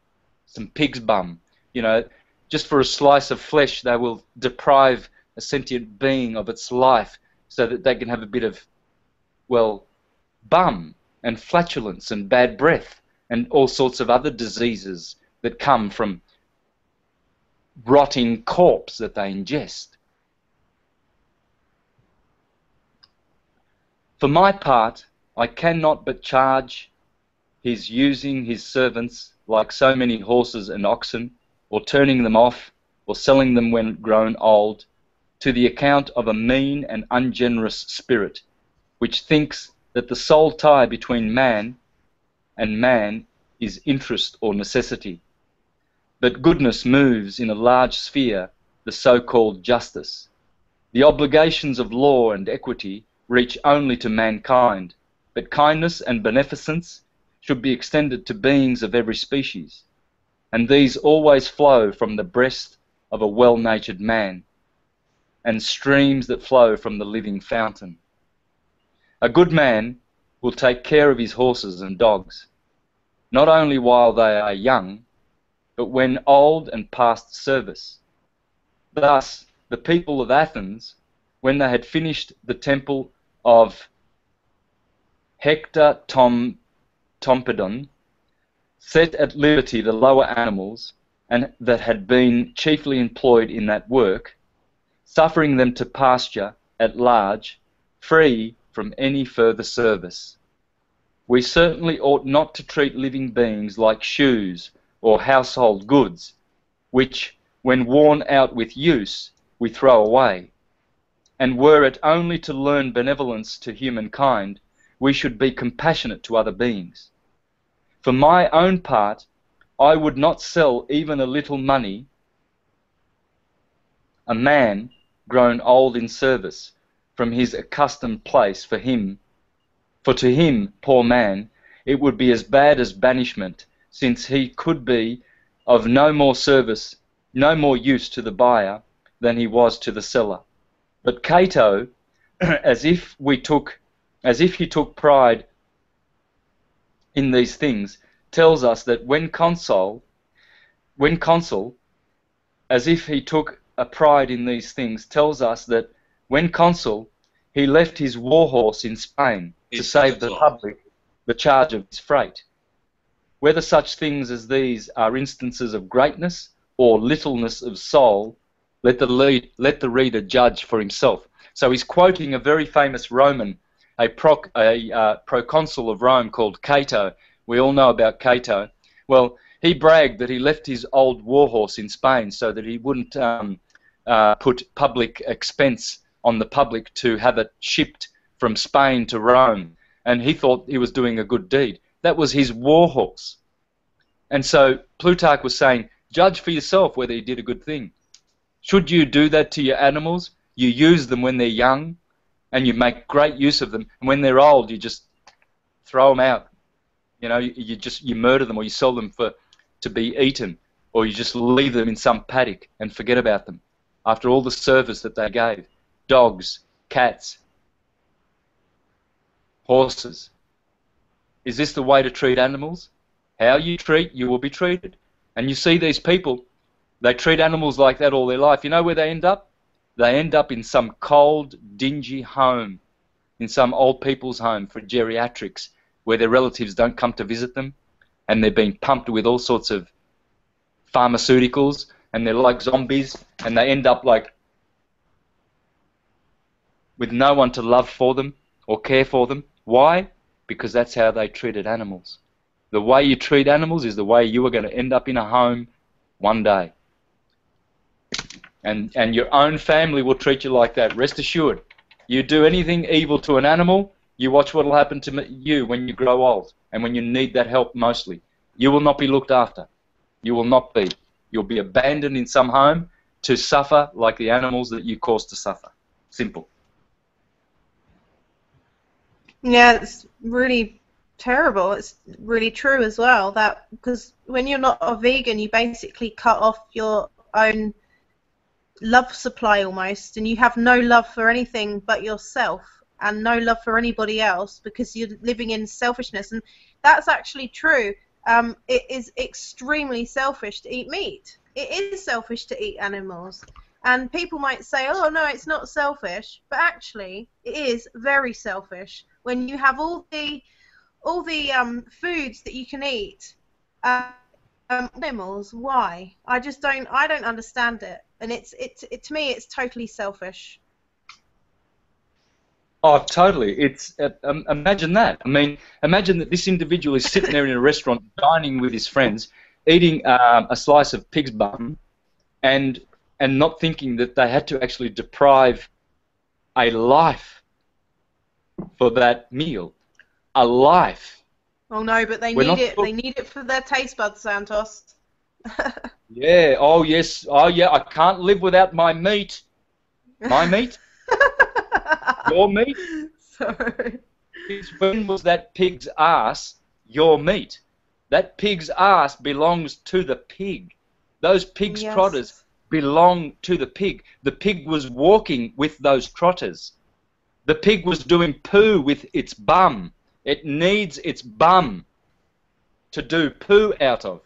some pig's bum. You know, just for a slice of flesh, they will deprive a sentient being of its life so that they can have a bit of, well, bum and flatulence and bad breath and all sorts of other diseases that come from rotting corpse that they ingest. For my part, I cannot but charge his using his servants like so many horses and oxen, or turning them off, or selling them when grown old, to the account of a mean and ungenerous spirit, which thinks that the sole tie between man and man is interest or necessity. But goodness moves in a large sphere the so-called justice. The obligations of law and equity reach only to mankind, but kindness and beneficence should be extended to beings of every species, and these always flow from the breast of a well-natured man, and streams that flow from the living fountain. A good man will take care of his horses and dogs, not only while they are young, but when old and past service. Thus, the people of Athens, when they had finished the temple of Hector Tompedon, set at liberty the lower animals and that had been chiefly employed in that work, suffering them to pasture at large, free from any further service. We certainly ought not to treat living beings like shoes or household goods, which, when worn out with use, we throw away. And were it only to learn benevolence to humankind, we should be compassionate to other beings. For my own part, I would not sell even a little money a man grown old in service from his accustomed place for to him, poor man, it would be as bad as banishment, since he could be of no more service, no more use to the buyer than he was to the seller. But Cato, as if he took pride in these things, tells us that when consul, as if he took a pride in these things, tells us that when consul, he left his war horse in Spain to save the public the charge of his freight. Whether such things as these are instances of greatness or littleness of soul, let the reader judge for himself. So he's quoting a very famous Roman, a proconsul of Rome called Cato. We all know about Cato. Well, he bragged that he left his old warhorse in Spain so that he wouldn't put public expense on the public to have it shipped from Spain to Rome. And he thought he was doing a good deed. That was his warhorse. And so Plutarch was saying, judge for yourself whether you did a good thing. Should you do that to your animals? You use them when they're young, and you make great use of them. And when they're old, you just throw them out. You know, you murder them, or you sell them to be eaten, or you just leave them in some paddock and forget about them after all the service that they gave. Dogs, cats, horses. Is this the way to treat animals? How you treat, you will be treated. And you see these people, they treat animals like that all their life. You know where they end up? They end up in some cold, dingy home, in some old people's home for geriatrics, where their relatives don't come to visit them, and they're being pumped with all sorts of pharmaceuticals, and they're like zombies, and they end up like with no one to love for them or care for them. Why? Because that's how they treated animals. The way you treat animals is the way you are going to end up in a home one day. And your own family will treat you like that. Rest assured. You do anything evil to an animal, you watch what will happen to you when you grow old and when you need that help mostly. You will not be looked after. You will not be. You'll be abandoned in some home to suffer like the animals that you caused to suffer. Simple. Yeah, it's really terrible. It's really true as well, that because when you're not a vegan, you basically cut off your own love supply almost, and you have no love for anything but yourself and no love for anybody else because you're living in selfishness. And that's actually true. It is extremely selfish to eat meat. It is selfish to eat animals. And people might say, oh no, it's not selfish, but actually it is very selfish when you have all the foods that you can eat. Animals, why? I don't understand it, and it to me it's totally selfish. Oh, totally. It's imagine that. I mean, imagine that this individual is sitting there in a restaurant, dining with his friends, eating a slice of pig's bum, and not thinking that they had to actually deprive a life for that meal. A life. Oh no, but they need it. They need it for their taste buds, Santos. Yeah. Oh yes. Oh yeah. I can't live without my meat. My meat. Your meat. Sorry. When was that pig's ass your meat? That pig's ass belongs to the pig. Those pig's trotters belong to the pig. The pig was walking with those trotters. The pig was doing poo with its bum. It needs its bum to do poo out of.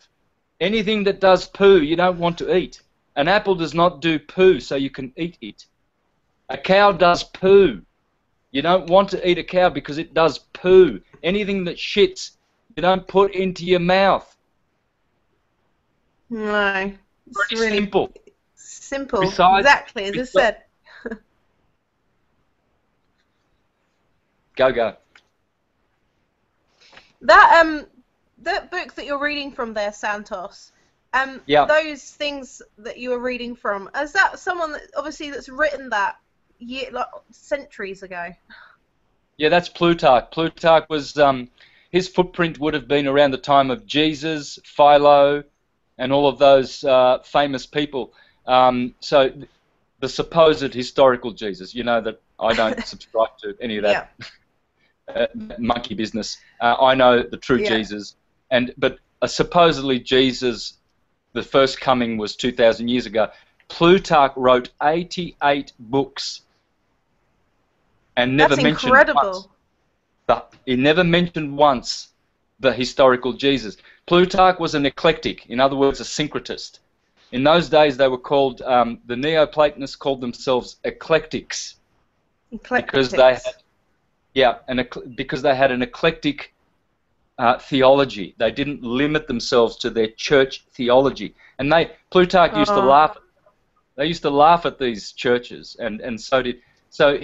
Anything that does poo you don't want to eat. An apple does not do poo so you can eat it. A cow does poo. You don't want to eat a cow because it does poo. Anything that shits you don't put into your mouth. No. It's Pretty really simple. simple. Besides, Exactly, as I said. go. That book that you're reading from there, Santos, Yeah, those things that you were reading from, is that someone that obviously that's written that like centuries ago? yeah, that's Plutarch. Plutarch was his footprint would have been around the time of Jesus, Philo, and all of those famous people. So the supposed historical Jesus, you know that I don't subscribe to any of Yeah. that monkey business. I know the true Yeah. Jesus, but supposedly Jesus, the first coming was 2,000 years ago. Plutarch wrote 88 books and never That's mentioned once. incredible. He never mentioned once the historical Jesus. Plutarch was an eclectic, in other words, a syncretist. In those days, they were called the Neoplatonists called themselves eclectics because they had, because they had an eclectic theology. They didn't limit themselves to their church theology, and Plutarch used to laugh. They used to laugh at these churches, and so did. So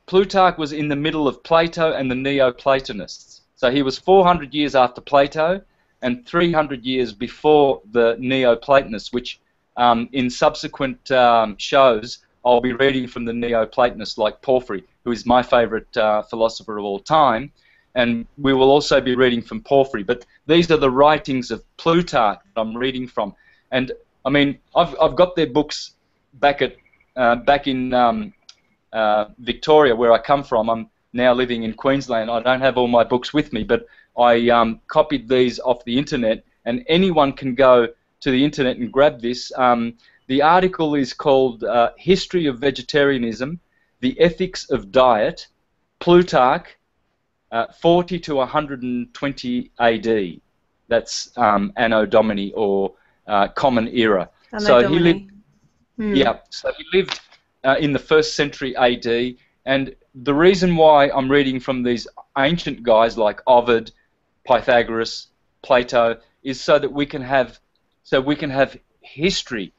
Plutarch was in the middle of Plato and the Neoplatonists. So he was 400 years after Plato and 300 years before the Neoplatonists, which in subsequent shows I'll be reading from the Neoplatonists like Porphyry, who is my favourite philosopher of all time, and we will also be reading from Porphyry. But these are the writings of Plutarch that I'm reading from, and I mean I've got their books back in Victoria, where I come from. I'm now living in Queensland. I don't have all my books with me, but I copied these off the internet, and anyone can go to the internet and grab this. The article is called History of Vegetarianism, The Ethics of Diet, Plutarch, 40 to 120 AD. That's Anno Domini, or Common Era. Anno so Domini. he lived. Yeah, so he lived in the 1st century AD, and the reason why I'm reading from these ancient guys like Ovid, Pythagoras, Plato, is so that we can have history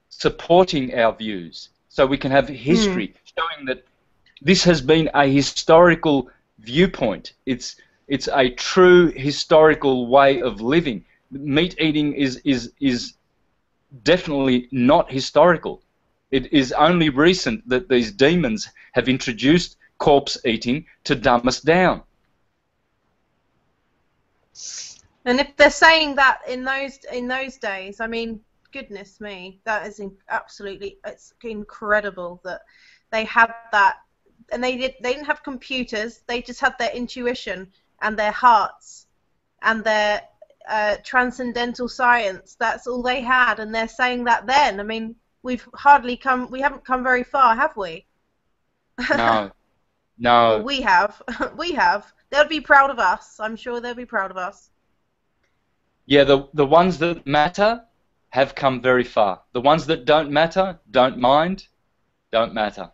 supporting our views. So we can have history showing that this has been a historical viewpoint. It's a true historical way of living. Meat eating is definitely not historical. It is only recent that these demons have introduced corpse eating to dumb us down. And if they're saying that in those days, I mean, goodness me, that is it's incredible that they had that, and they didn't have computers. They just had their intuition and their hearts and their transcendental science. That's all they had, and they're saying that then. I mean, we haven't come very far, have we? No. Well, we have. We have. They'll be proud of us. I'm sure they'll be proud of us. Yeah, the ones that matter have come very far. The ones that don't matter, don't matter.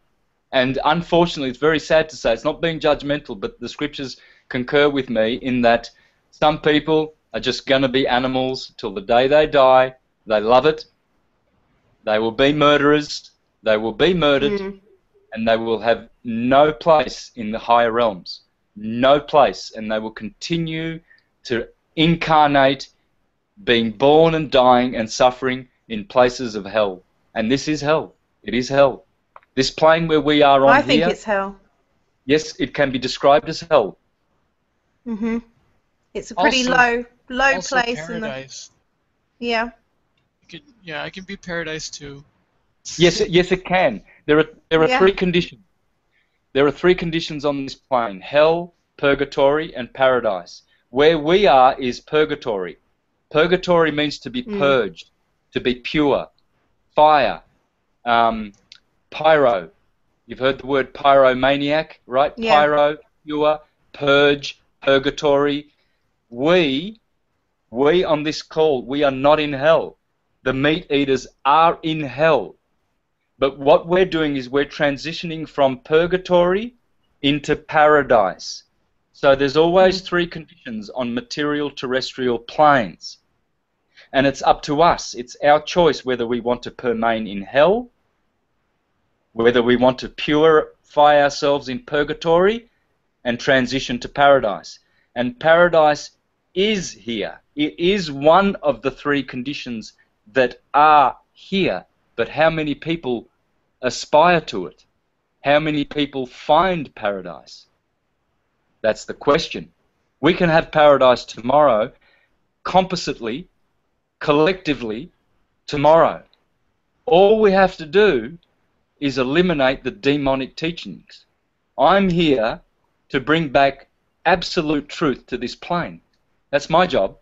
And unfortunately, it's very sad to say, it's not being judgmental, but the scriptures concur with me in that some people are just going to be animals till the day they die. They love it. They will be murderers. They will be murdered. And they will have no place in the higher realms. No place. And they will continue to incarnate, being born and dying and suffering in places of hell. And this is hell. It is hell. This plane where we are on here... I think it's hell. Yes, it can be described as hell. It's a pretty low place. Paradise. Yeah. It can be paradise too. Yes, it can. There are 3 conditions. There are 3 conditions on this plane: hell, purgatory, and paradise. Where we are is purgatory. Purgatory means to be purged, to be pure. Fire, pyro. You've heard the word pyromaniac, right? Yeah. Pyro, pure, purge, purgatory. We on this call, we are not in hell. The meat eaters are in hell. But what we're doing is we're transitioning from purgatory into paradise. So there's always 3 conditions on material terrestrial planes. And it's up to us. It's our choice whether we want to remain in hell, whether we want to purify ourselves in purgatory and transition to paradise. And paradise is here. It is one of the three conditions that are here. But how many people aspire to it? How many people find paradise? That's the question. We can have paradise tomorrow, compositely, collectively, tomorrow. All we have to do is eliminate the demonic teachings. I'm here to bring back absolute truth to this plane. That's my job,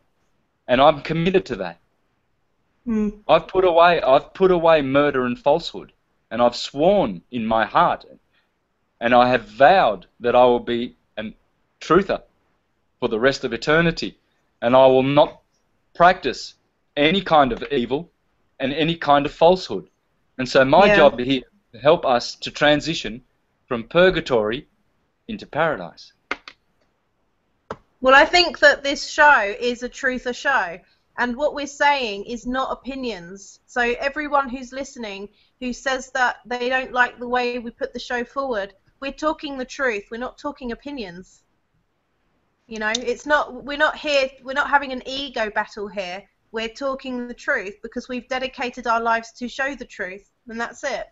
and I'm committed to that. I've put away murder and falsehood, and I've sworn in my heart, and I have vowed that I will be a truther for the rest of eternity, and I will not practice any kind of evil and any kind of falsehood. And so my job here is to help us to transition from purgatory into paradise. Well, I think that this show is a truther show, and what we're saying is not opinions. So everyone who's listening who says that they don't like the way we put the show forward, we're talking the truth. We're not talking opinions. You know, it's not. We're not here. We're not having an ego battle here. We're talking the truth because we've dedicated our lives to show the truth, and that's it.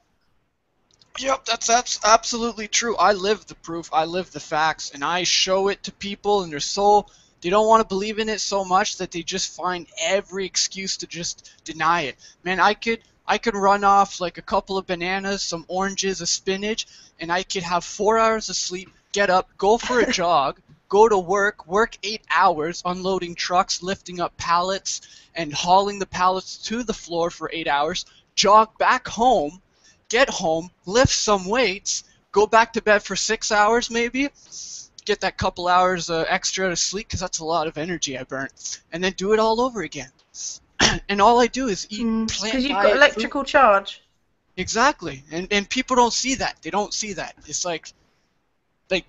Yep, that's absolutely true. I live the proof. I live the facts, and I show it to people, and they don't want to believe in it so much that they just find every excuse to just deny it. Man, I could run off like a couple of bananas, some oranges, a spinach, and I could have 4 hours of sleep, get up, go for a jog, go to work 8 hours unloading trucks, lifting up pallets, and hauling the pallets to the floor for 8 hours, jog back home, get home, lift some weights, go back to bed for 6 hours maybe, get that couple hours extra to sleep because that's a lot of energy I burnt, and then do it all over again. And all I do is eat plant because you've got electrical food. charge. Exactly, and people don't see that. They don't see that. It's like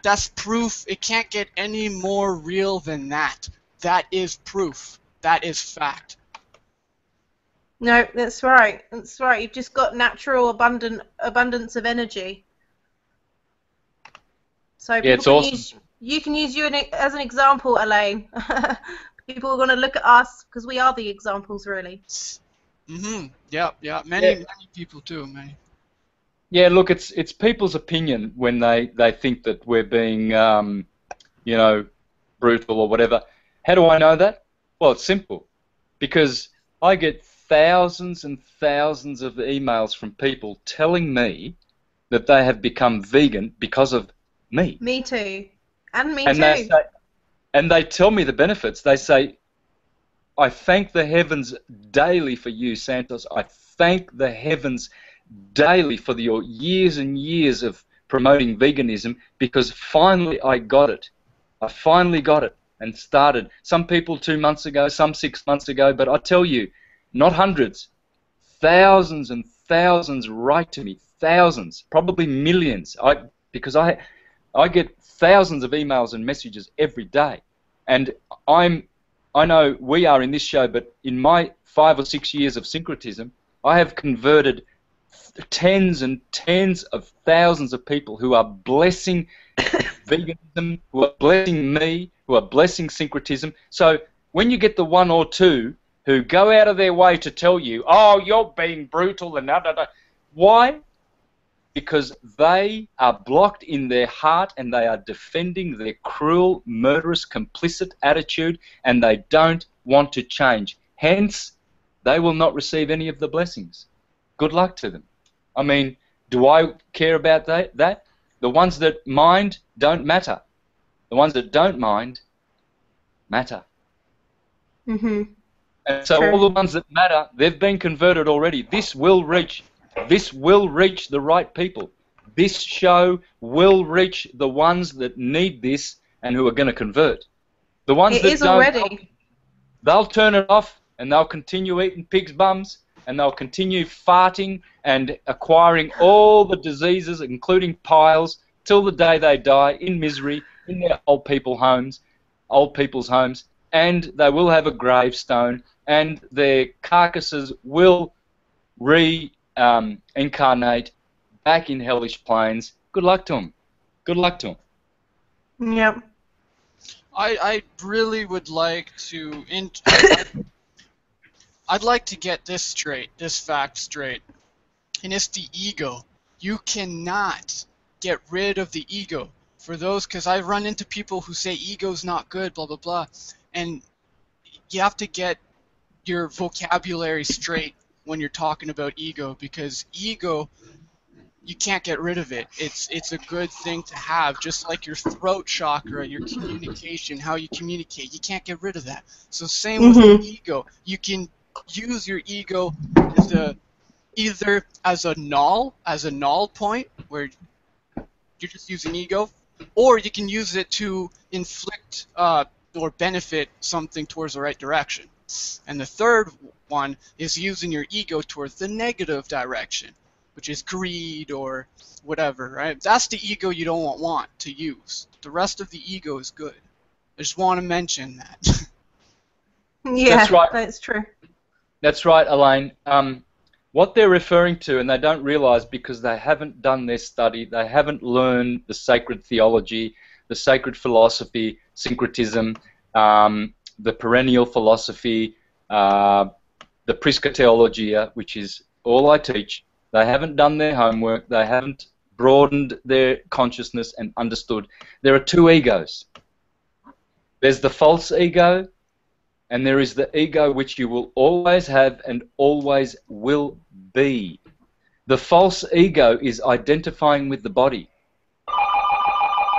that's proof. It can't get any more real than that. That is proof. That is fact. No, that's right. That's right. You've just got natural abundance of energy. So Yeah, it's awesome. You can use you as an example, Elaine. People are going to look at us because we are the examples, really. Yeah. Many people too. Many. Yeah, look, it's people's opinion when they think that we're being, brutal or whatever. How do I know that? Well, it's simple. Because I get thousands and thousands of emails from people telling me that they have become vegan because of me. Me too. And me too. And they tell me the benefits. They say, I thank the heavens daily for you, Santos. I thank the heavens daily for your years and years of promoting veganism because finally I got it. I finally got it and started. Some people 2 months ago, some 6 months ago, but I tell you, not hundreds, thousands and thousands write to me, thousands, probably millions, because I get thousands of emails and messages every day, and I know we are in this show, but in my 5 or 6 years of syncretism, I have converted tens and tens of thousands of people who are blessing veganism, who are blessing me, who are blessing syncretism. So when you get the one or two who go out of their way to tell you, oh, you're being brutal and da. Why? Because they are blocked in their heart and they are defending their cruel, murderous, complicit attitude and they don't want to change. Hence, they will not receive any of the blessings. Good luck to them. I mean, do I care about that? The ones that mind don't matter. The ones that don't mind matter. Mm-hmm. And so all the ones that matter, they've been converted already. This will reach the right people. This show will reach the ones that need this and who are going to convert. The ones that don't, already. They'll turn it off and they'll continue eating pig's bums and they'll continue farting and acquiring all the diseases, including piles, till the day they die in misery in their old people's homes, and they will have a gravestone and their carcasses will reincarnate back in hellish planes. Good luck to them. Good luck to them. Yep. I really would like to. I'd like to get this straight, this fact straight, and it's the ego. You cannot get rid of the ego. For those, because I run into people who say ego's not good, blah blah blah, and you have to get your vocabulary straight when you're talking about ego, because ego, you can't get rid of it. It's a good thing to have, just like your throat chakra, your communication, how you communicate. You can't get rid of that. So same with the ego. You can use your ego as either as a null point where you're just using ego, or you can use it to inflict or benefit something towards the right direction. And the third one is using your ego towards the negative direction, which is greed or whatever, right? That's the ego you don't want to use. The rest of the ego is good. I just want to mention that. Yeah, that's right. That's true. That's right, Elaine. What they're referring to, and they don't realize because they haven't done their study, they haven't learned the sacred theology, the sacred philosophy, syncretism, the perennial philosophy, the Prisca which is all I teach. They haven't done their homework. They haven't broadened their consciousness and understood. There are two egos. There's the false ego, and there is the ego which you will always have and always will be. The false ego is identifying with the body.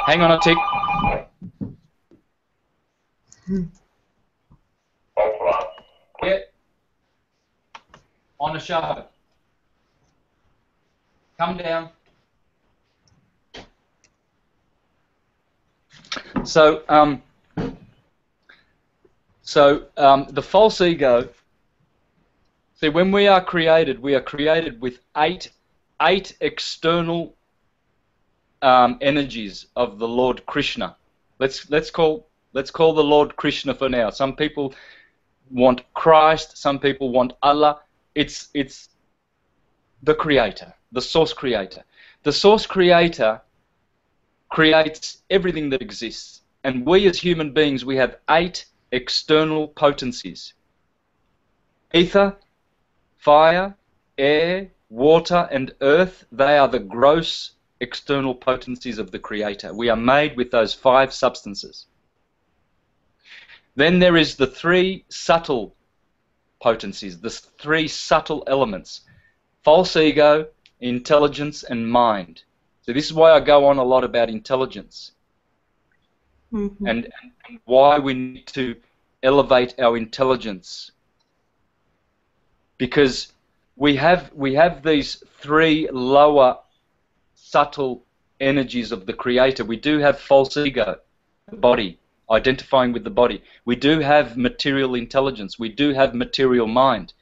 Hang on a tick. Yeah. On a show. Come down. So the false ego. See, when we are created with eight external energies of the Lord Krishna. Let's call the Lord Krishna for now. Some people want Christ. Some people want Allah. It's the Creator, the Source Creator. The Source Creator creates everything that exists, and we as human beings, we have 8 external potencies: ether, fire, air, water, and earth. They are the gross external potencies of the Creator. We are made with those 5 substances. Then there is the 3 subtle potencies, the 3 subtle elements: false ego, intelligence, and mind. So this is why I go on a lot about intelligence, and why we need to elevate our intelligence, because we have these 3 lower subtle energies of the Creator. We do have false ego, the body, identifying with the body. We do have material intelligence. We do have material mind.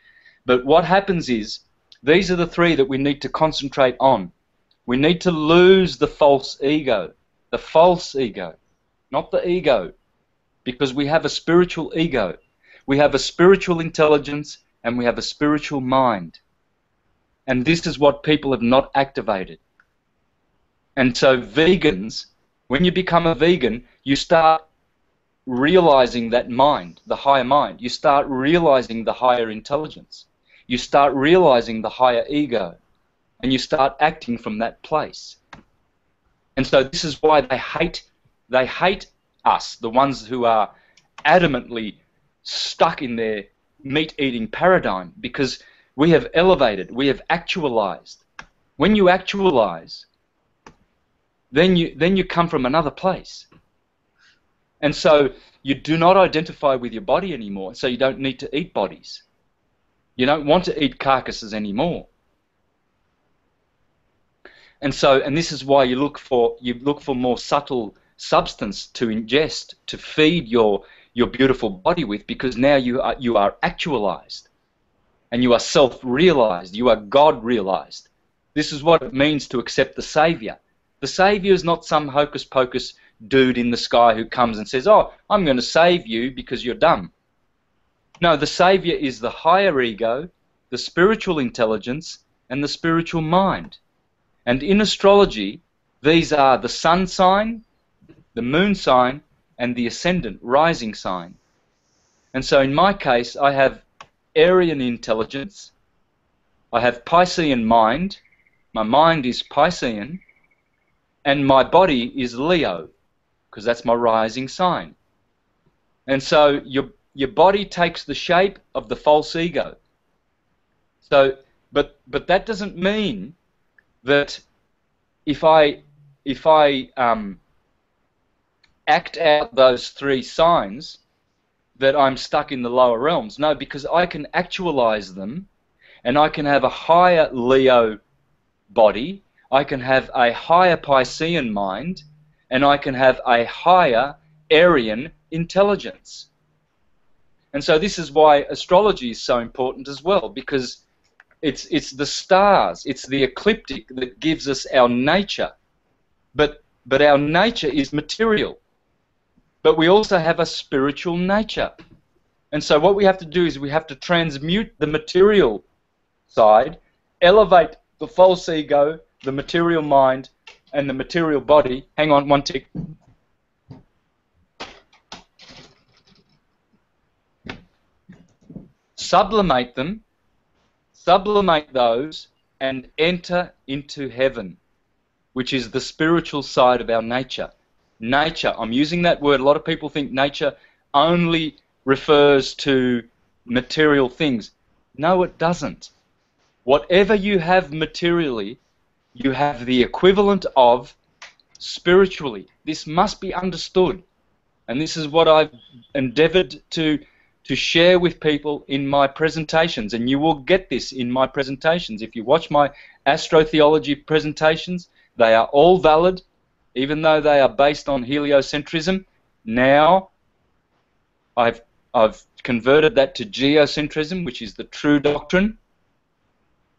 But what happens is, these are the 3 that we need to concentrate on. We need to lose the false ego, not the ego, because we have a spiritual ego. We have a spiritual intelligence, and we have a spiritual mind. And this is what people have not activated. And so vegans, when you become a vegan, you start realizing that mind, the higher mind. You start realizing the higher intelligence. You start realizing the higher ego, and you start acting from that place. And so this is why they hate us, the ones who are adamantly stuck in their meat-eating paradigm, because we have elevated, we have actualized. When you actualize, then you come from another place. And so you do not identify with your body anymore, so you don't need to eat bodies. You don't want to eat carcasses anymore. And this is why you look for more subtle substance to ingest, to feed your beautiful body with, because now you are actualized, and you are self-realized, you are God-realized. This is what it means to accept the Savior. The Savior is not some hocus-pocus dude in the sky who comes and says, "Oh, I'm going to save you because you're dumb." No, the Saviour is the higher ego, the spiritual intelligence, and the spiritual mind. And in astrology, these are the sun sign, the moon sign, and the ascendant, rising sign. And so in my case, I have Aryan intelligence, I have Piscean mind, my mind is Piscean, and my body is Leo, because that's my rising sign. And so your body takes the shape of the false ego. So, but that doesn't mean that if I act out those three signs, that I'm stuck in the lower realms. No, because I can actualize them, and I can have a higher Leo body, I can have a higher Piscean mind, and I can have a higher Aryan intelligence. And so this is why astrology is so important as well, because it's the stars, it's the ecliptic that gives us our nature. But our nature is material. But we also have a spiritual nature. And so what we have to do is we have to transmute the material side, elevate the false ego, the material mind, and the material body. Hang on, one tick. Sublimate them, sublimate those, and enter into heaven, which is the spiritual side of our nature. Nature, I'm using that word. A lot of people think nature only refers to material things. No, it doesn't. Whatever you have materially, you have the equivalent of spiritually. This must be understood. And this is what I've endeavored to share with people in my presentations. And you will get this in my presentations. If you watch my astrotheology presentations, they are all valid, even though they are based on heliocentrism. Now I've converted that to geocentrism, which is the true doctrine.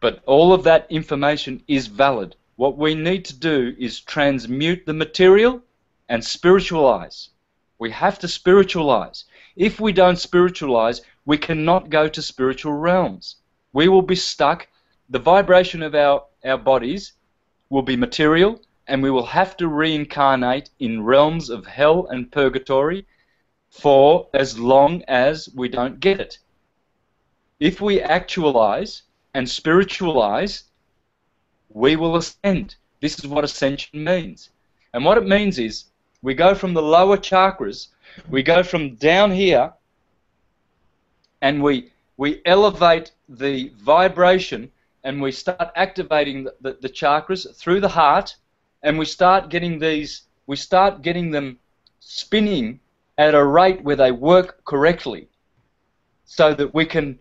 But all of that information is valid. What we need to do is transmute the material and spiritualize. We have to spiritualize. If we don't spiritualize, we cannot go to spiritual realms. We will be stuck. The vibration of our bodies will be material, and we will have to reincarnate in realms of hell and purgatory for as long as we don't get it. If we actualize and spiritualize, we will ascend. This is what ascension means. And what it means is we go from the lower chakras, we go from down here, and we elevate the vibration, and we start activating the chakras through the heart, and we start getting them spinning at a rate where they work correctly, so that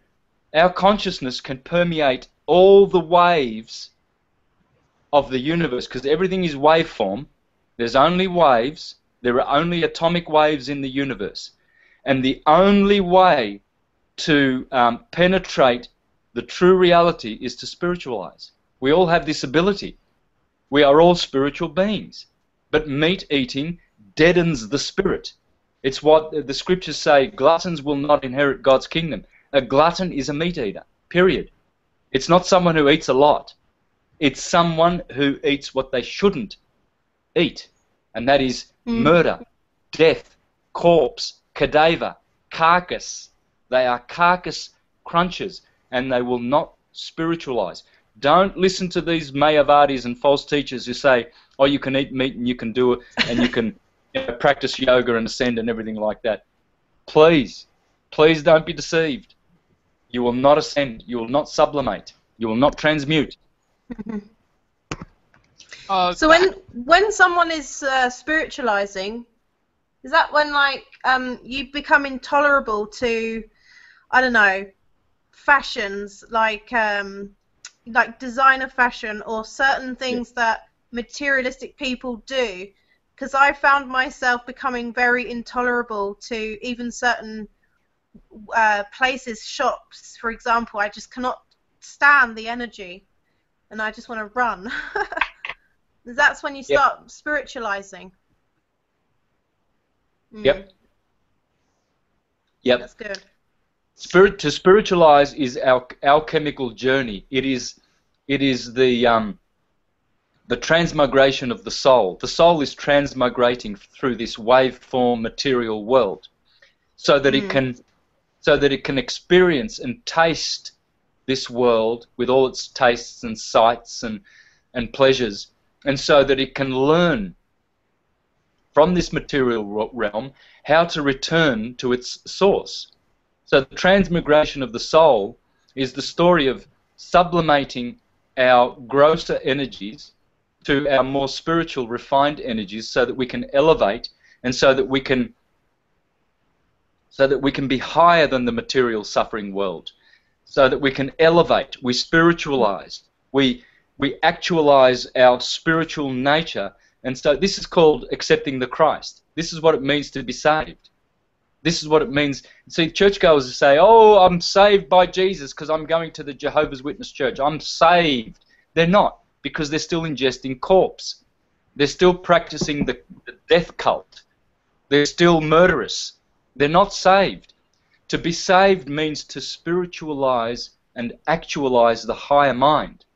our consciousness can permeate all the waves of the universe, because everything is waveform. There's only waves. There are only atomic waves in the universe. And the only way to penetrate the true reality is to spiritualize. We all have this ability. We are all spiritual beings. But meat eating deadens the spirit. It's what the scriptures say, gluttons will not inherit God's kingdom. A glutton is a meat eater, period. It's not someone who eats a lot. It's someone who eats what they shouldn't eat. And that is murder, death, corpse, cadaver, carcass. They are carcass crunchers, and they will not spiritualize. Don't listen to these Mayavadis and false teachers who say, oh, you can eat meat and you can do it, and you can practice yoga and ascend and everything like that. Please, please don't be deceived. You will not ascend. You will not sublimate. You will not transmute. So when someone is spiritualizing, is that when you become intolerable to, I don't know, fashions like designer fashion or certain things that materialistic people do? Because I found myself becoming very intolerable to even certain places, shops, for example. I just cannot stand the energy, and I just want to run. That's when you start spiritualizing. Yep. That's good. To spiritualize is our alchemical journey. It is the transmigration of the soul. The soul is transmigrating through this waveform material world, so that it can experience and taste this world with all its tastes and sights and pleasures, and so that it can learn from this material realm how to return to its source. So the transmigration of the soul is the story of sublimating our grosser energies to our more spiritual, refined energies, so that we can elevate, and so that we can be higher than the material suffering world, so that we can elevate. We spiritualize. We actualize our spiritual nature, and so this is called accepting the Christ. This is what it means to be saved. This is what it means. See, churchgoers say, "Oh, I'm saved by Jesus because I'm going to the Jehovah's Witness church. I'm saved." They're not, because they're still ingesting corpse. They're still practicing the death cult. They're still murderous. They're not saved. To be saved means to spiritualize and actualize the higher mind,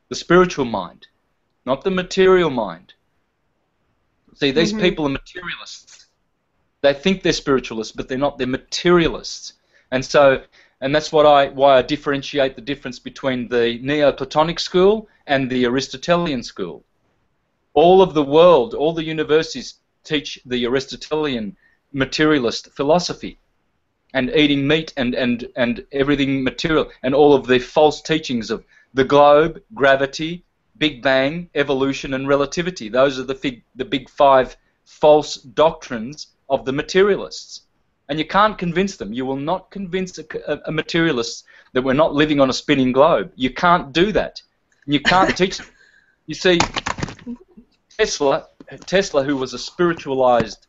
the spiritual mind, not the material mind. See, these people are materialists. They think they're spiritualists, but they're not. They're materialists. And that's why I differentiate the difference between the Neoplatonic school and the Aristotelian school. All of the world, all the universities teach the Aristotelian materialist philosophy, and eating meat and everything material, and all of the false teachings of the globe, gravity, Big Bang, evolution, and relativity. Those are the big five false doctrines of the materialists. And you can't convince them. You will not convince a materialist that we're not living on a spinning globe. You can't do that. You can't teach them. You see, Tesla, who was a spiritualized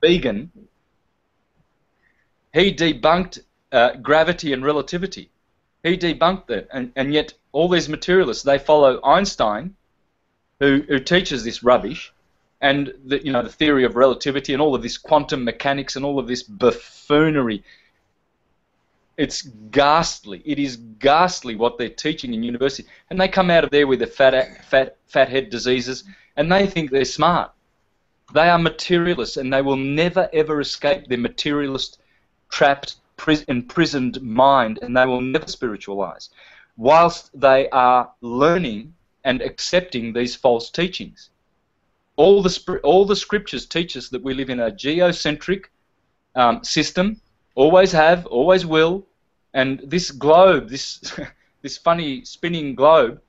vegan, he debunked gravity and relativity. He debunked that, and yet all these materialists, they follow Einstein, who teaches this rubbish, and the theory of relativity and all of this quantum mechanics and all of this buffoonery. It's ghastly. It is ghastly what they're teaching in university, and they come out of there with their fat head diseases, and they think they're smart. They are materialists, and they will never ever escape their materialist, trapped, imprisoned mind, and they will never spiritualize, whilst they are learning and accepting these false teachings. All the scriptures teach us that we live in a geocentric system, always have, always will, and this globe, this funny spinning globe,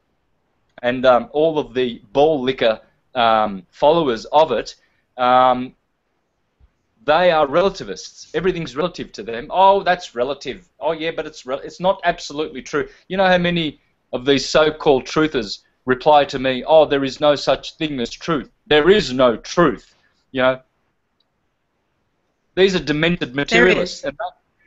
and all of the ball liquor followers of it, they are relativists. Everything's relative to them. Oh, that's relative. Oh, yeah, but it's not absolutely true. You know how many of these so-called truthers reply to me, "Oh, there is no such thing as truth." There is no truth. You know, these are demented materialists,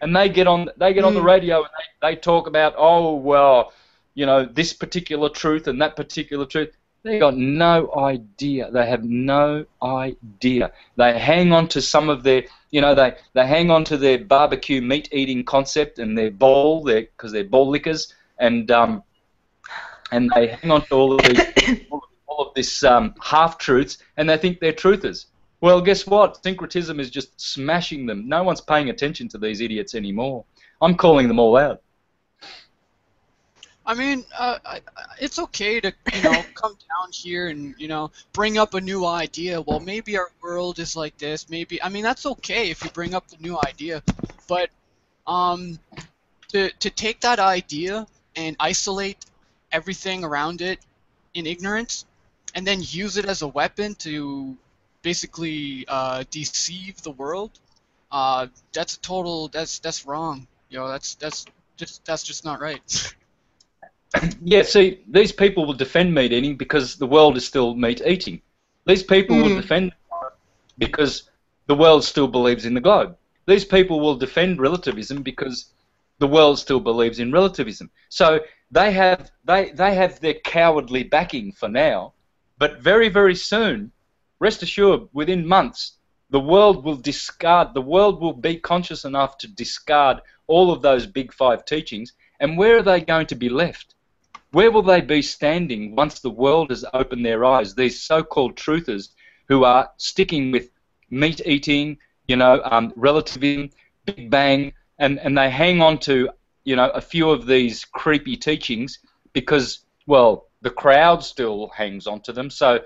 and they get on the radio and they talk about, "Oh, well, this particular truth and that particular truth." They got no idea. They have no idea. They hang on to some of their, they hang on to their barbecue meat eating concept and their ball, because they're ball lickers, and they hang on to all of this half truths, and they think they're truthers. Well, guess what? Syncretism is just smashing them. No one's paying attention to these idiots anymore. I'm calling them all out. I mean, it's okay to, come down here and, bring up a new idea. Well, maybe our world is like this. Maybe, I mean, that's okay if you bring up the new idea. But to take that idea and isolate everything around it in ignorance, and then use it as a weapon to basically deceive the world, that's wrong. That's just not right. Yeah, see, these people will defend meat eating because the world is still meat eating. These people will defend because the world still believes in the globe. These people will defend relativism because the world still believes in relativism. So they have their cowardly backing for now, but very, very soon, rest assured, within months, The world will discard, the world will be conscious enough to discard all of those big five teachings, and where are they going to be left? Where will they be standing once the world has opened their eyes? These so-called truthers who are sticking with meat eating, relativism, Big Bang, and they hang on to, a few of these creepy teachings because, well, the crowd still hangs on to them. So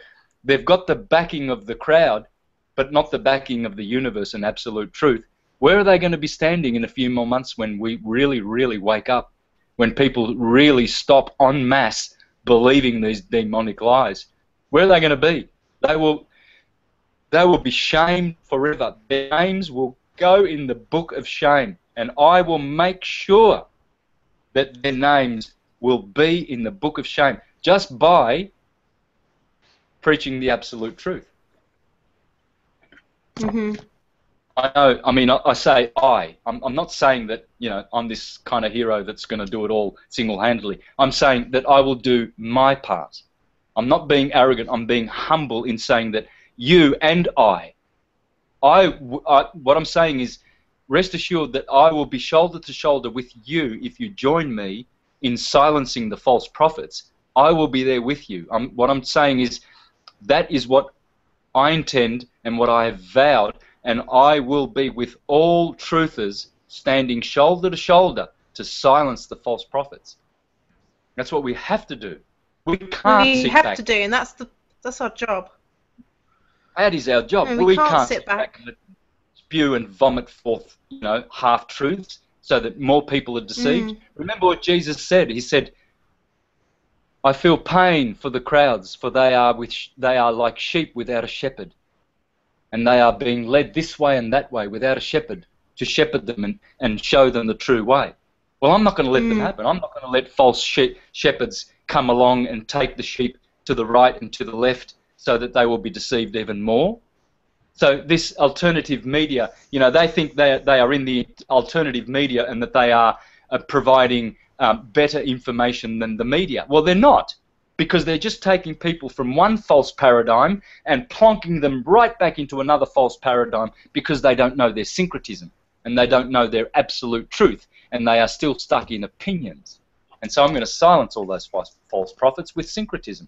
they've got the backing of the crowd, but not the backing of the universe and absolute truth. Where are they going to be standing in a few more months when we really, really wake up? When people really stop en masse believing these demonic lies? Where are they going to be? They will be shamed forever. Their names will go in the book of shame, and I will make sure that their names will be in the book of shame just by preaching the absolute truth. Mm-hmm. I know, I mean, I say I'm not saying that, I'm this kind of hero that's going to do it all single-handedly. I'm saying that I will do my part. I'm not being arrogant, I'm being humble in saying that you and what I'm saying is, rest assured that I will be shoulder to shoulder with you if you join me in silencing the false prophets. I will be there with you. What I'm saying is, that is what I intend and what I have vowed, and I will be with all truthers standing shoulder to shoulder to silence the false prophets. That's what we have to do. We can't sit back. We have to do, and that's our job. That is our job. No, we can't sit back and spew and vomit forth, half-truths so that more people are deceived. Remember what Jesus said. He said, I feel pain for the crowds, for they are like sheep without a shepherd, and they are being led this way and that way without a shepherd to shepherd them and show them the true way. Well, I'm not going to let them happen. I'm not going to let false shepherds come along and take the sheep to the right and to the left so that they will be deceived even more. So this alternative media, they think they are in the alternative media and that they are providing better information than the media. Well, they're not, because they're just taking people from one false paradigm and plonking them right back into another false paradigm because they don't know their syncretism and they don't know their absolute truth, and they are still stuck in opinions. And so I'm going to silence all those false prophets with syncretism.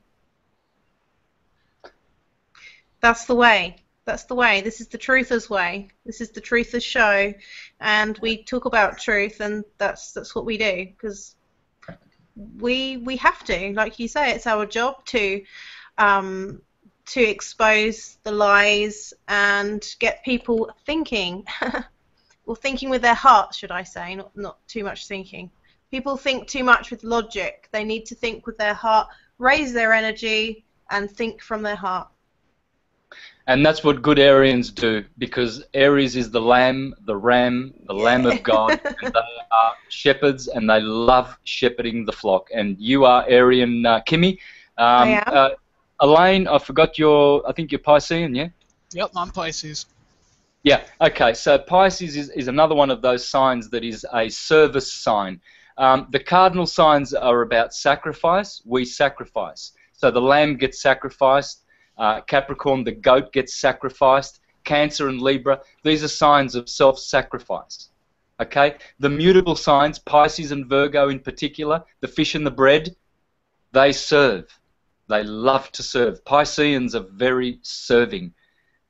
That's the way. That's the way. This is the Truthers' way. This is the Truthers' show, and we talk about truth, and that's what we do, because we have to. Like you say, it's our job to expose the lies and get people thinking, or thinking with their heart, should I say, not too much thinking. People think too much with logic. They need to think with their heart, raise their energy, and think from their heart. And that's what good Aryans do, because Aries is the lamb, the ram, the Lamb of God, and they are shepherds, and they love shepherding the flock. And you are Aryan, Kimmy. I am. Elaine, I forgot I think you're Piscean, yeah? Yep, I'm Pisces. Yeah, okay, so Pisces is another one of those signs that is a service sign. The cardinal signs are about sacrifice. We sacrifice. So the lamb gets sacrificed. Capricorn, the goat, gets sacrificed. Cancer and Libra, these are signs of self-sacrifice. Okay? The mutable signs, Pisces and Virgo in particular, the fish and the bread, they serve. They love to serve. Pisceans are very serving.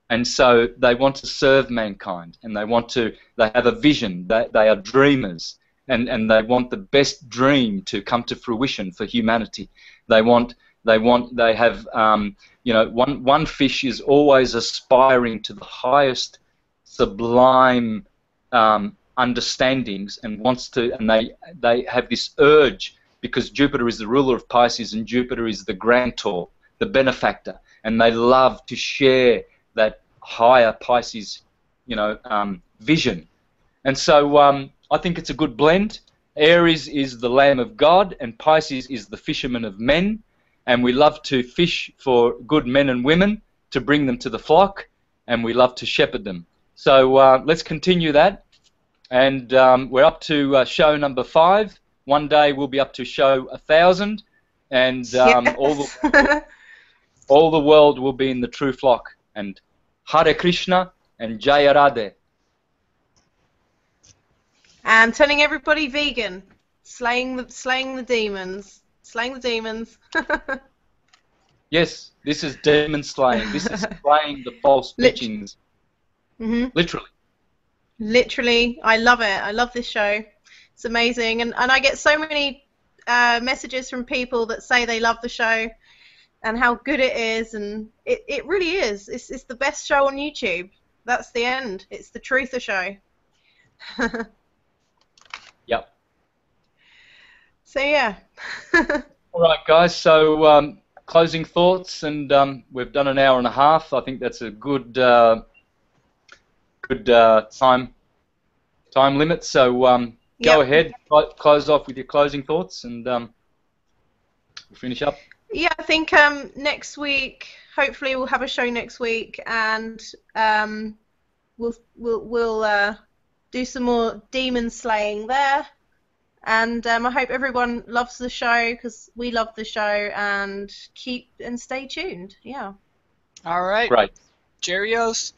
And so they want to serve mankind, and they have a vision. They are dreamers, and they want the best dream to come to fruition for humanity. They have one fish is always aspiring to the highest sublime understandings, and they have this urge, because Jupiter is the ruler of Pisces and Jupiter is the grantor, the benefactor, and they love to share that higher Pisces vision. And so I think it's a good blend. Aries is the Lamb of God and Pisces is the fisherman of men. And we love to fish for good men and women to bring them to the flock, and we love to shepherd them. So let's continue that. And we're up to show number 5. One day we'll be up to show 1,000, and all the world will be in the true flock. And Hare Krishna, And Jaya Radhe. And turning everybody vegan, slaying the demons, slaying the demons. Yes, this is demon slaying. This is slaying the false teachings. Literally. Literally, I love it. I love this show. It's amazing, and I get so many messages from people that say they love the show and how good it is, and it really is. It's the best show on YouTube. That's the end. It's the truther show. Yep. So yeah. All right, guys. So closing thoughts, and we've done an hour and a half. I think that's a good time limit. So go ahead, close off with your closing thoughts, and we'll finish up. Yeah, I think next week, hopefully we'll have a show next week, and we'll do some more demon slaying there. And I hope everyone loves the show, because we love the show, and stay tuned. Yeah. All right. Great. Cheerios.